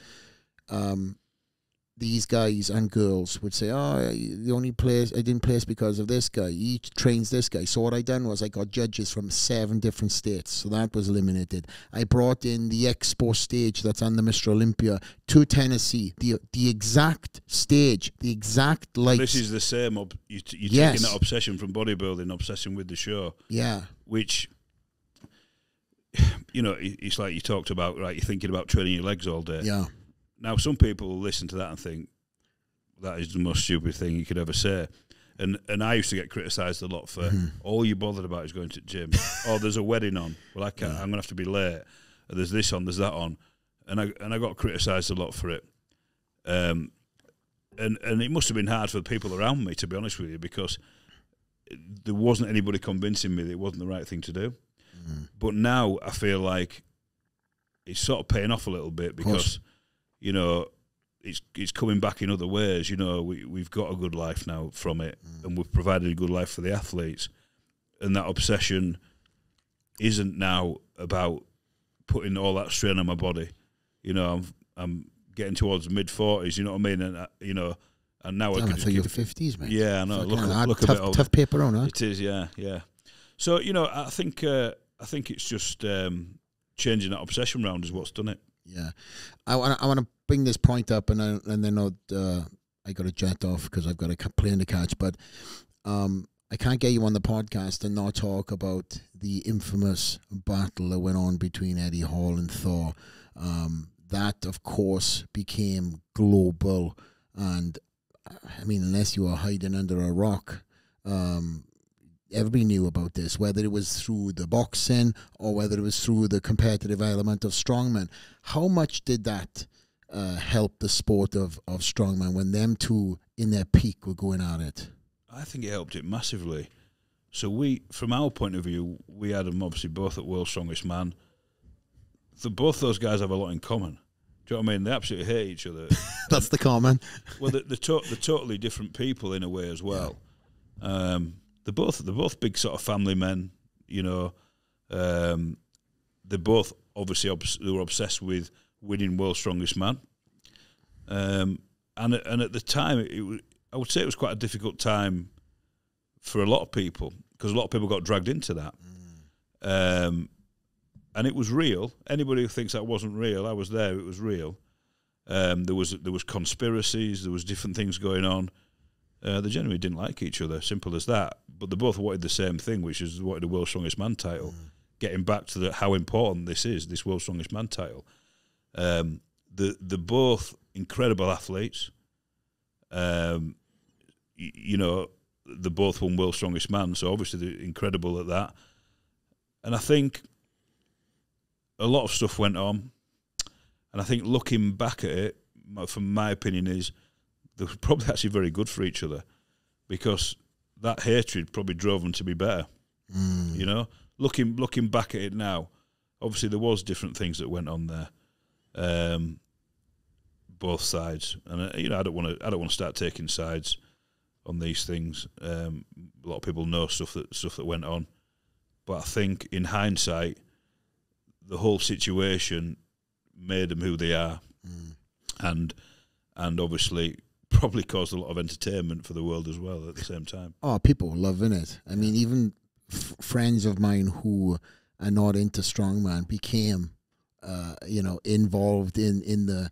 [SPEAKER 2] These guys and girls would say, oh, the only place I didn't place because of this guy. He trains this guy. So what I done was I got judges from 7 different states. So that was eliminated. I brought in the expo stage that's on the Mr. Olympia to Tennessee. The exact stage, the exact lights.
[SPEAKER 1] This is the same. You're taking that obsession from bodybuilding, obsession with the show.
[SPEAKER 2] Yeah.
[SPEAKER 1] Which, you know, it's like you talked about, right? You're thinking about training your legs all day.
[SPEAKER 2] Yeah.
[SPEAKER 1] Now, some people will listen to that and think that is the most stupid thing you could ever say. And I used to get criticised a lot for all you're bothered about is going to the gym. Oh, there's a wedding on. Well, I can't. I'm going to have to be late. There's this on. There's that on. And I got criticised a lot for it. And it must have been hard for the people around me, to be honest with you, because there wasn't anybody convincing me that it wasn't the right thing to do. But now I feel like it's sort of paying off a little bit because, you know, it's coming back in other ways. You know, we've got a good life now from it, and we've provided a good life for the athletes. And that obsession isn't now about putting all that strain on my body. You know, I'm getting towards the mid-40s. You know what I mean? And you know, and now I
[SPEAKER 2] could just keep 50s, mate.
[SPEAKER 1] Yeah, I know. Look
[SPEAKER 2] tough,
[SPEAKER 1] a bit older.
[SPEAKER 2] Tough paper on, huh?
[SPEAKER 1] It is, yeah. So you know, I think it's just changing that obsession round is what's done it.
[SPEAKER 2] Yeah, I want to bring this point up, and then I got to jet off because I've got a plane to catch. But I can't get you on the podcast and not talk about the infamous battle that went on between Eddie Hall and Thor. That, of course, became global, and I mean, unless you were hiding under a rock, everybody knew about this, whether it was through the boxing or whether it was through the competitive element of strongman. How much did that help the sport of strongman when them two in their peak were going at it?
[SPEAKER 1] I think it helped it massively. So we, from our point of view, we had them obviously both at World's Strongest Man. Both those guys have a lot in common. Do you know what I mean? They absolutely hate each other.
[SPEAKER 2] That's the common.
[SPEAKER 1] Well, they're totally different people in a way as well. Yeah. They're both big sort of family men, you know. They're both obviously they were obsessed with winning World's Strongest Man. And at the time, I would say it was quite a difficult time for a lot of people because a lot of people got dragged into that. And it was real. Anybody who thinks that wasn't real, I was there. It was real. There was conspiracies. There was different things going on. They generally didn't like each other, simple as that. But they both wanted the same thing, which is wanted the World's Strongest Man title. Getting back to how important this is, this World's Strongest Man title. They're both incredible athletes. You know, they both won World's Strongest Man, so obviously they're incredible at that. And I think a lot of stuff went on. And I think looking back at it, from my opinion, is they were probably actually very good for each other because that hatred probably drove them to be better. You know, looking back at it now, obviously there was different things that went on there, both sides, and you know I don't want to start taking sides on these things. A lot of people know stuff that went on, but I think in hindsight, the whole situation made them who they are, and obviously probably caused a lot of entertainment for the world as well at the same time. Oh,
[SPEAKER 2] people were loving it. I mean, even friends of mine who are not into strongman became, you know, involved in the,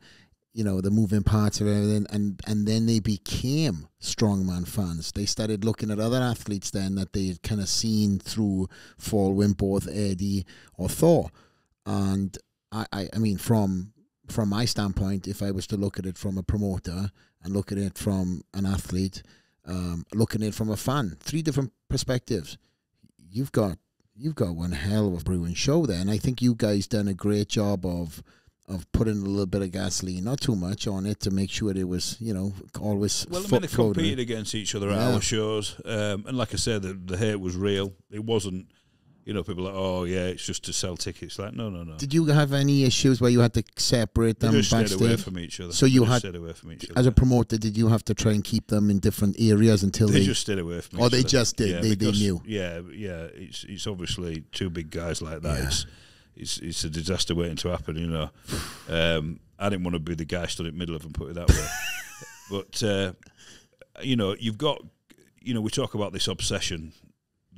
[SPEAKER 2] you know, the moving parts of everything, and then they became strongman fans. They started looking at other athletes then that they had kind of seen through Fall Wimporth, Eddie, or Thor. And I mean, from my standpoint, if I was to look at it from a promoter and look at it from an athlete, looking at it from a fan, 3 different perspectives. You've got one hell of a brewing show there, and I think you guys done a great job of putting a little bit of gasoline, not too much, on it to make sure it was, always.
[SPEAKER 1] Well, I mean, they competed against each other at our shows, and like I said, the hate was real. It wasn't, people like, oh yeah, it's just to sell tickets. Like, no.
[SPEAKER 2] Did you have any issues where you had to separate them backstage?
[SPEAKER 1] Stayed away from each other.
[SPEAKER 2] So you had,
[SPEAKER 1] stayed away from each other.
[SPEAKER 2] As a promoter, did you have to try and keep them in different areas until they
[SPEAKER 1] just stayed away from each other?
[SPEAKER 2] Or they just did?
[SPEAKER 1] Yeah,
[SPEAKER 2] they knew.
[SPEAKER 1] Yeah. It's obviously 2 big guys like that. Yeah. It's a disaster waiting to happen. I didn't want to be the guy stood in the middle of them, put it that way. But you've got, we talk about this obsession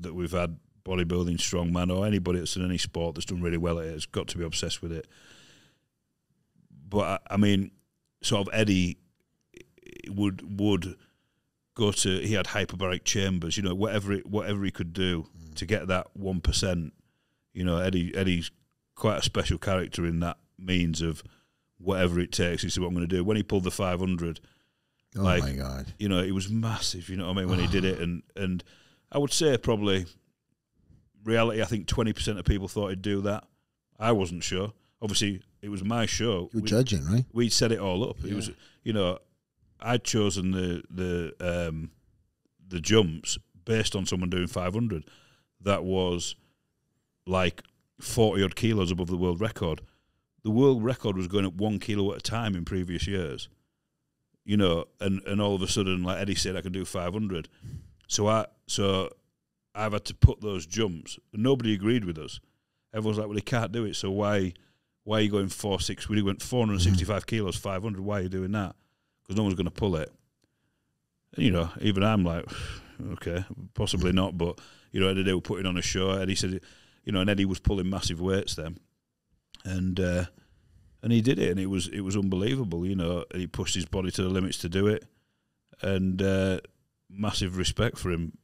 [SPEAKER 1] that we've had. Bodybuilding, strongman, or anybody that's in any sport that's done really well at it has got to be obsessed with it. But I mean, sort of Eddie would go to. He had hyperbaric chambers, whatever he could do to get that 1%. Eddie's quite a special character in that means of whatever it takes. He said, "What I'm going to do." When he pulled the 500,
[SPEAKER 2] my God,
[SPEAKER 1] it was massive. You know what I mean? When he did it, and I would say probably. Reality, I think 20% of people thought he'd do that. I wasn't sure. Obviously, it was my show.
[SPEAKER 2] You were judging, right?
[SPEAKER 1] We'd set it all up. Yeah. It was, I'd chosen the jumps based on someone doing 500. That was like 40 odd kilos above the world record. The world record was going up 1 kilo at a time in previous years. And all of a sudden, like Eddie said, I can do 500. So I've had to put those jumps. Nobody agreed with us. Everyone's like, well, he can't do it, so why are you going 4.6? We went 465 kilos, 500. Why are you doing that? Because no one's going to pull it. And, even I'm like, okay, possibly not. But, Eddie were putting on a show. Eddie said, and Eddie was pulling massive weights then. And he did it, and it was unbelievable, And he pushed his body to the limits to do it. And massive respect for him.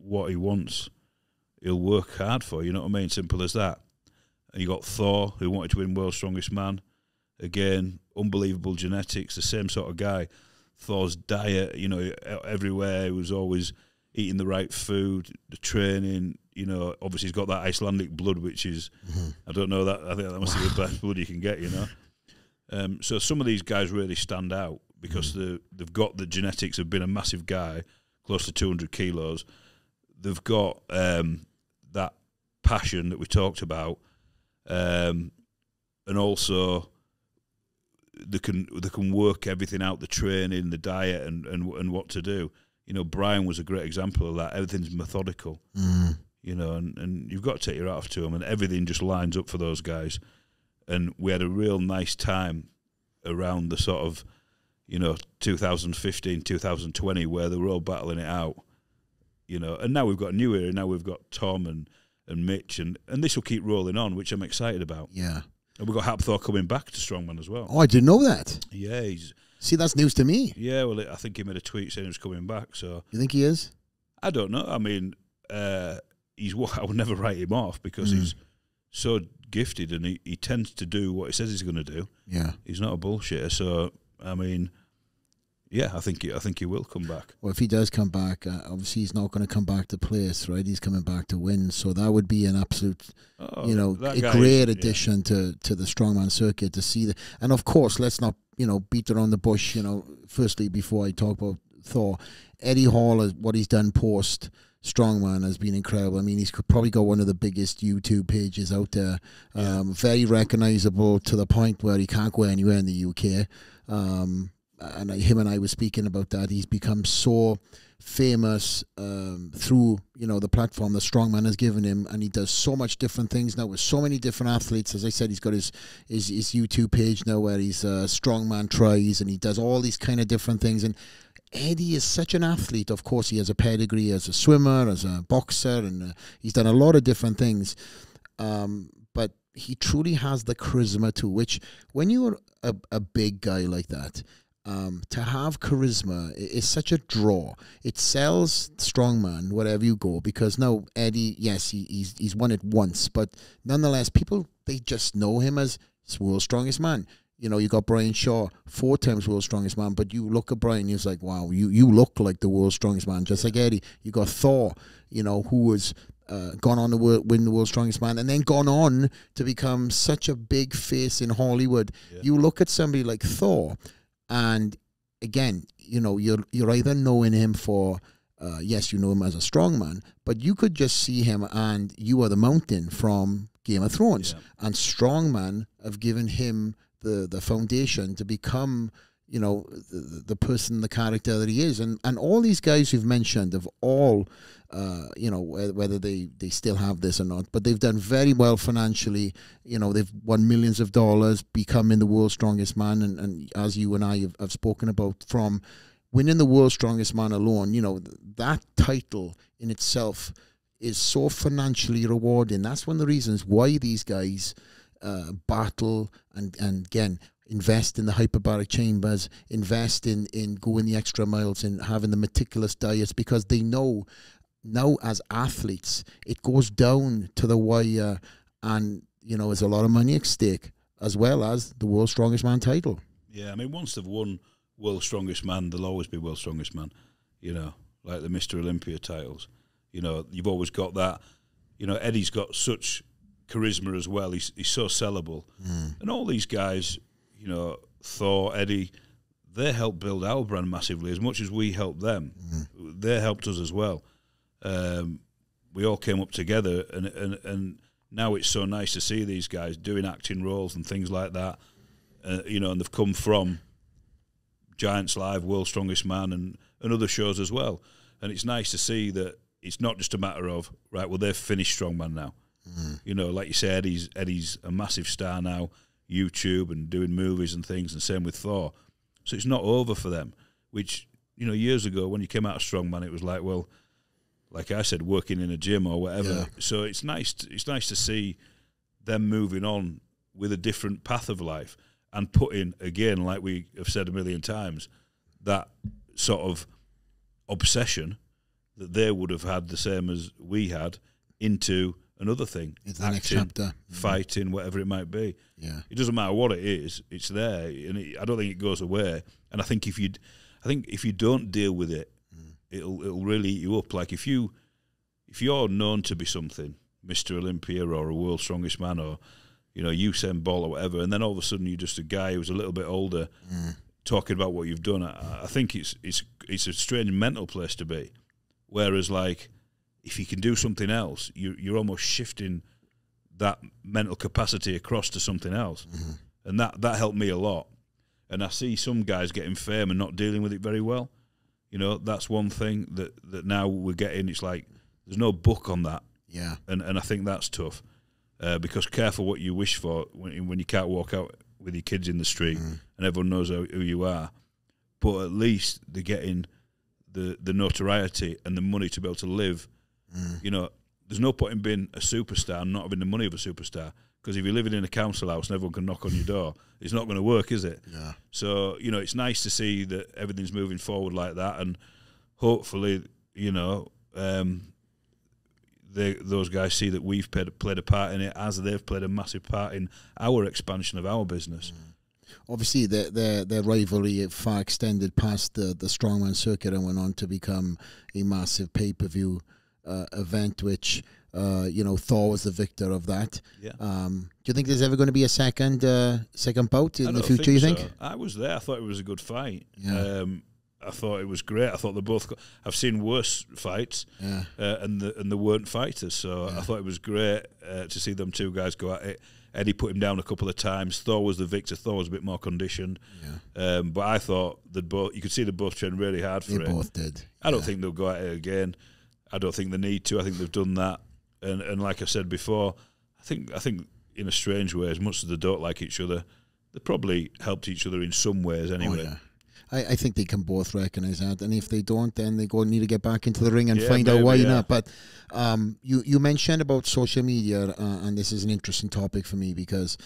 [SPEAKER 1] What he wants, he'll work hard for. You know what I mean? Simple as that. And you got Thor, who wanted to win World's Strongest Man. Again, unbelievable genetics, the same sort of guy. Thor's diet, everywhere. He was always eating the right food, the training. Obviously he's got that Icelandic blood, which is, I don't know that. I think that must be the best blood you can get. So some of these guys really stand out because they've got the genetics of being a massive guy, close to 200 kilos. They've got that passion that we talked about, and also they can work everything out, the training, the diet, and what to do. Brian was a great example of that. Everything's methodical, and you've got to take your hat off to them, and everything just lines up for those guys. And we had a real nice time around the sort of 2015, 2020, where they were all battling it out. And now we've got a new era. Now we've got Tom and Mitch, and this will keep rolling on, which I'm excited about.
[SPEAKER 2] Yeah.
[SPEAKER 1] And we've got Hapthor coming back to Strongman as well.
[SPEAKER 2] Oh, I didn't know that.
[SPEAKER 1] Yeah,
[SPEAKER 2] see, that's news to me.
[SPEAKER 1] Yeah, well, I think he made a tweet saying he was coming back. So
[SPEAKER 2] you think he is?
[SPEAKER 1] I don't know. I mean, I would never write him off because he's so gifted, and he tends to do what he says he's going to do.
[SPEAKER 2] Yeah,
[SPEAKER 1] he's not a bullshitter. So I mean. Yeah, I think he will come back.
[SPEAKER 2] Well, if he does come back, obviously he's not going to come back to place, right? He's coming back to win, so that would be an absolute, a great addition to the strongman circuit to see that. And of course, let's not beat around the bush. Firstly, before I talk about Thor, Eddie Hall, what he's done post strongman has been incredible. I mean, he's probably got one of the biggest YouTube pages out there. Very recognizable to the point where he can't go anywhere in the UK. And him and I were speaking about that. He's become so famous through the platform that Strongman has given him, and he does so much different things now with so many different athletes. As I said, he's got his YouTube page now where he's Strongman tries, and he does all these kind of different things. And Eddie is such an athlete. Of course, he has a pedigree as a swimmer, as a boxer, and he's done a lot of different things. But he truly has the charisma too, which when you're a big guy like that, to have charisma is such a draw. It sells strongman wherever you go, because now Eddie, yes, he's won it once, but nonetheless, people, they just know him as world's strongest man. You know, you got Brian Shaw, 4 times world's strongest man, but you look at Brian, he's like, wow, you look like the world's strongest man, just like Eddie. You got Thor, you know, who was gone on to win the world's strongest man, and then gone on to become such a big face in Hollywood. Yeah. You look at somebody like Thor, and again, you know, you're either knowing him for, yes, you know him as a strongman, but you could just see him and You Are the Mountain from Game of Thrones. Yeah. And strongman have given him the foundation to become, you know, the person, the character that he is. And all these guys you've mentioned have all, you know, whether they still have this or not, but they've done very well financially. You know, they've won millions of dollars, becoming the world's strongest man. And as you and I have spoken about, from winning the world's strongest man alone, you know, that title in itself is so financially rewarding. That's one of the reasons why these guys battle and again, invest in the hyperbaric chambers, invest in going the extra miles and having the meticulous diets, because they know now as athletes, it goes down to the wire, and, you know, there's a lot of money at stake, as well as the world's strongest man title.
[SPEAKER 1] Yeah, I mean, once they've won world's strongest man, they'll always be world's strongest man, you know, like the Mr. Olympia titles. You know, you've always got that. You know, Eddie's got such charisma as well. He's so sellable. And all these guys, you know, Thor, Eddie, they helped build our brand massively. As much as we helped them, they helped us as well. We all came up together, and now it's so nice to see these guys doing acting roles and things like that. You know, and they've come from Giants Live, World's Strongest Man, and other shows as well. And it's nice to see that it's not just a matter of, right, well, they've finished Strongman now. You know, like you said, Eddie's a massive star now, YouTube and doing movies and things, and same with Thor. So it's not over for them, which, you know, years ago when you came out of Strongman, it was like, well, like I said, working in a gym or whatever. Yeah. So it's nice to see them moving on with a different path of life and putting, again, like we have said a million times, that sort of obsession that they would have had the same as we had into another thing.
[SPEAKER 2] Into the next chapter.
[SPEAKER 1] Fighting, whatever it might be.
[SPEAKER 2] Yeah.
[SPEAKER 1] It doesn't matter what it is, it's there, and I don't think it goes away. And I think if you don't deal with it, it'll really eat you up. Like if you're known to be something, Mr. Olympia or a world's strongest man, or, you know, Usain Bolt or whatever, and then all of a sudden you're just a guy who's a little bit older talking about what you've done. I think it's a strange mental place to be. Whereas, like, if you can do something else, you're almost shifting that mental capacity across to something else. And that helped me a lot. And I see some guys getting fame and not dealing with it very well. You know, that's one thing that now we're getting. It's like there's no book on that.
[SPEAKER 2] Yeah.
[SPEAKER 1] And I think that's tough, because careful what you wish for when you can't walk out with your kids in the street and everyone knows who you are. But at least they're getting the notoriety and the money to be able to live. You know, there's no point in being a superstar and not having the money of a superstar, because if you're living in a council house and everyone can knock on your door, it's not going to work, is it?
[SPEAKER 2] Yeah.
[SPEAKER 1] So, you know, it's nice to see that everything's moving forward like that, and hopefully, you know, those guys see that we've played a part in it, as they've played a massive part in our expansion of our business.
[SPEAKER 2] Obviously, their rivalry far extended past the Strongman circuit and went on to become a massive pay-per-view event, which, you know, Thor was the victor of that.
[SPEAKER 1] Yeah.
[SPEAKER 2] Do you think there's ever going to be a second bout in the future, you think?
[SPEAKER 1] I was there. I thought it was a good fight.
[SPEAKER 2] Yeah.
[SPEAKER 1] I thought it was great. I thought they both. I've seen worse fights, and they weren't fighters. So I thought it was great to see them two guys go at it. Eddie put him down a couple of times. Thor was the victor. Thor was a bit more conditioned. Yeah. But I thought that you could see they both trained really hard for it.
[SPEAKER 2] They both did.
[SPEAKER 1] I don't think they'll go at it again. I don't think they need to. I think they've done that. And like I said before, I think in a strange way, as much as they don't like each other, they probably helped each other in some ways anyway.
[SPEAKER 2] Oh, yeah. I think they can both recognise that, and if they don't, then they need to get back into the ring and find out why not. But you mentioned about social media, and this is an interesting topic for me, because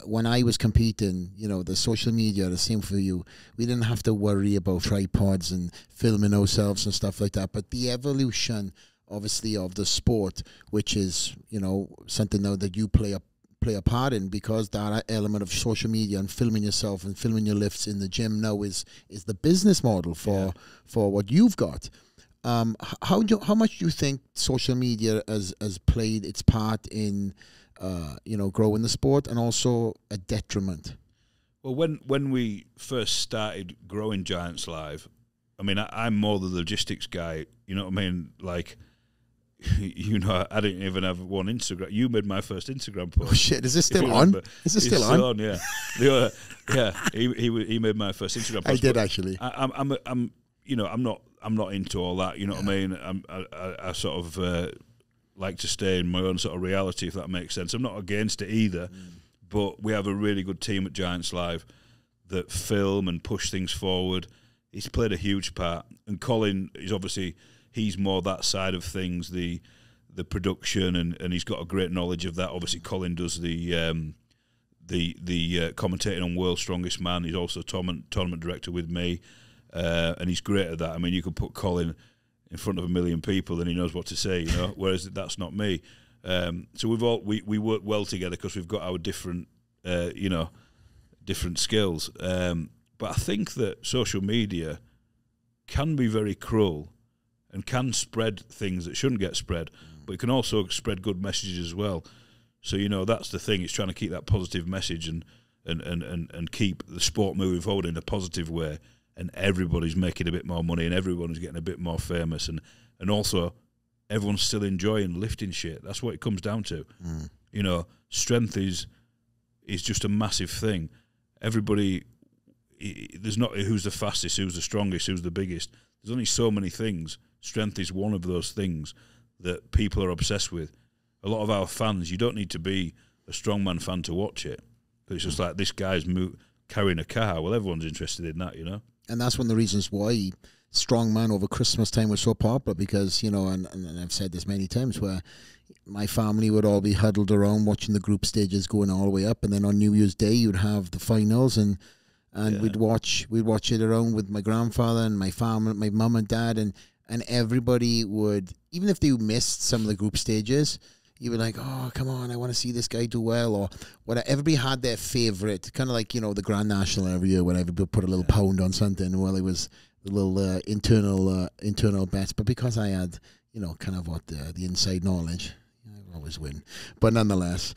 [SPEAKER 2] when I was competing, you know, the social media, the same for you, we didn't have to worry about tripods and filming ourselves and stuff like that. But the evolution, obviously, of the sport, which is, you know, something now that you play a play a part in, because that element of social media and filming yourself and filming your lifts in the gym now is the business model for what you've got. How much do you think social media has played its part in growing the sport, and also a detriment?
[SPEAKER 1] Well, when we first started growing Giants Live, I mean, I'm more the logistics guy. You know what I mean? Like, I didn't even have one Instagram. You made my first Instagram post.
[SPEAKER 2] Oh shit! Is this still on? Is this still on?
[SPEAKER 1] Yeah, he made my first Instagram post.
[SPEAKER 2] I did actually.
[SPEAKER 1] I'm not into all that. You know what I mean? I sort of like to stay in my own sort of reality, if that makes sense. I'm not against it either, but we have a really good team at Giants Live that film and push things forward. He's played a huge part, and Colin is obviously, he's more that side of things, the production, and he's got a great knowledge of that. Obviously, Colin does the commentating on World's Strongest Man. He's also tournament director with me, and he's great at that. I mean, you could put Colin in front of 1 million people and he knows what to say, whereas that's not me. So we work well together because we've got our different different skills. But I think that social media can be very cruel and can spread things that shouldn't get spread, but it can also spread good messages as well. So, that's the thing. It's trying to keep that positive message and keep the sport moving forward in a positive way, and everybody's making a bit more money and everyone's getting a bit more famous, and also everyone's still enjoying lifting shit. That's what it comes down to. Strength is just a massive thing. Everybody, there's not who's the fastest, who's the strongest, who's the biggest. There's only so many things. Strength is one of those things that people are obsessed with. A lot of our fans, you don't need to be a strongman fan to watch it. It's just like, this guy's carrying a car. Well, everyone's interested in that,
[SPEAKER 2] And that's one of the reasons why strongman over Christmas time was so popular, because, and I've said this many times, where my family would all be huddled around watching the group stages going all the way up, and then on New Year's Day you'd have the finals, and we'd watch it around with my grandfather and my family, my mum and dad, and everybody would, even if they missed some of the group stages, you were like, oh, come on, I want to see this guy do well, or whatever. Everybody had their favorite, kind of like, the Grand National every year, when everybody put a little pound on something. Well, it was the little internal bets, but because I had, kind of what the inside knowledge, I always win. But nonetheless,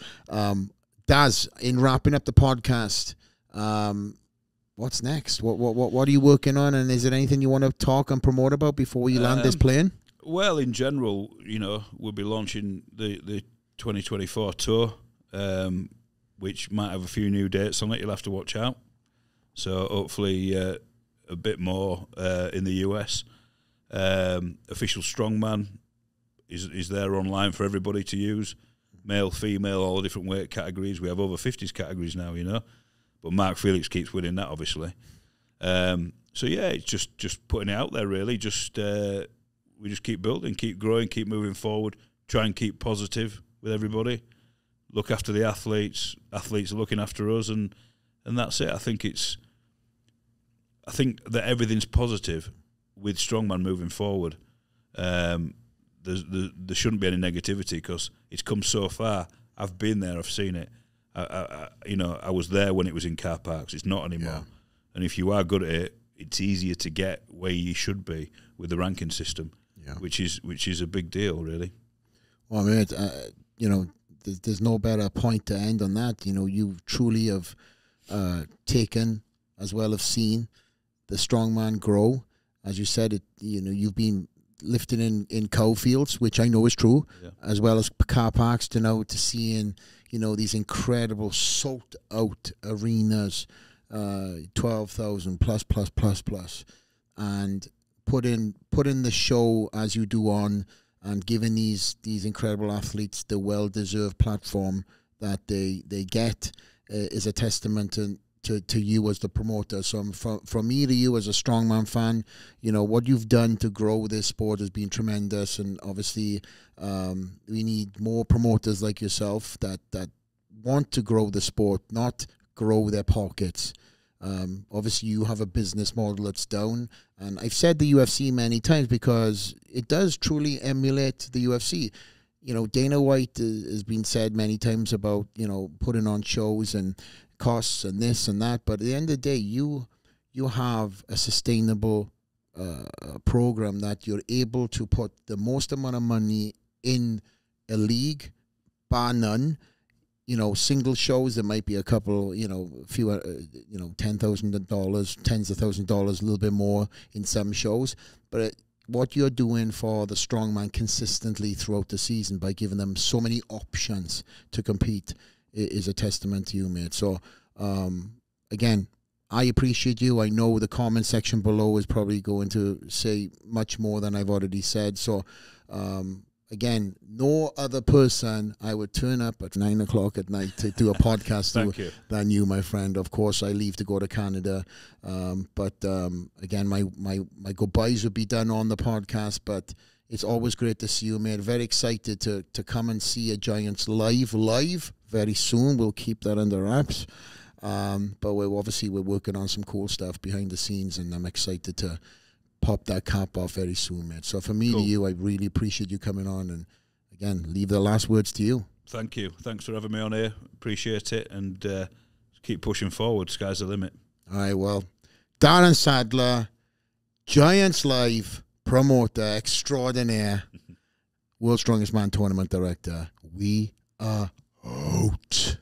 [SPEAKER 2] Daz, in wrapping up the podcast, what's next? What are you working on, and is there anything you want to talk and promote about before we land this plane?
[SPEAKER 1] Well, in general, we'll be launching the 2024 tour, which might have a few new dates on it. You'll have to watch out. So hopefully a bit more in the US. Official Strongman is there online for everybody to use. Male, female, all the different weight categories. We have over 50s categories now, But Mark Felix keeps winning that, obviously. So, yeah, it's just putting it out there, really. We just keep building, keep growing, keep moving forward, try and keep positive with everybody, look after the athletes are looking after us, and that's it. I think that everything's positive with Strongman moving forward. There shouldn't be any negativity, because it's come so far. I've been there, I've seen it. I was there when it was in car parks. It's not anymore. Yeah. And if you are good at it, it's easier to get where you should be with the ranking system. Yeah. Which is a big deal, really.
[SPEAKER 2] Well, I mean, there's no better point to end on that. You truly have taken, as well as seen, the strongman grow. As you said, you've been lifting in cow fields, which I know is true, as well as car parks, to seeing, these incredible sold out arenas, 12,000 plus, and put in the show as you do on, and giving these incredible athletes the well-deserved platform that they get, is a testament to you as the promoter. So from me to you as a strongman fan, what you've done to grow this sport has been tremendous, and obviously we need more promoters like yourself that want to grow the sport, not grow their pockets. Obviously, you have a business model that's down, and I've said the UFC many times because it does truly emulate the UFC. you know, Dana White has been said many times about, you know, putting on shows and costs and this and that. But at the end of the day, you have a sustainable program that you're able to put the most amount of money in a league, bar none. You know, single shows, there might be a couple, you know, few, you know, $10,000, tens of thousands of dollars, a little bit more in some shows. But what you're doing for the Strongman consistently throughout the season by giving them so many options to compete is a testament to you, mate. So, again, I appreciate you. I know the comment section below is probably going to say much more than I've already said. So, again, no other person I would turn up at 9 o'clock at night to do a podcast than you, my friend. Of course, I leave to go to Canada. But again, my goodbyes would be done on the podcast. But it's always great to see you, mate. Very excited to come and see a Giants live very soon. We'll keep that under wraps. But we're working on some cool stuff behind the scenes, and I'm excited to pop that cap off very soon, mate. So for me to you, I really appreciate you coming on, and again, leave the last words to you.
[SPEAKER 1] Thank you. Thanks for having me on here. Appreciate it, and keep pushing forward. Sky's the limit. All
[SPEAKER 2] right, well, Darren Sadler, Giants Live promoter extraordinaire, World's Strongest Man tournament director. We are out.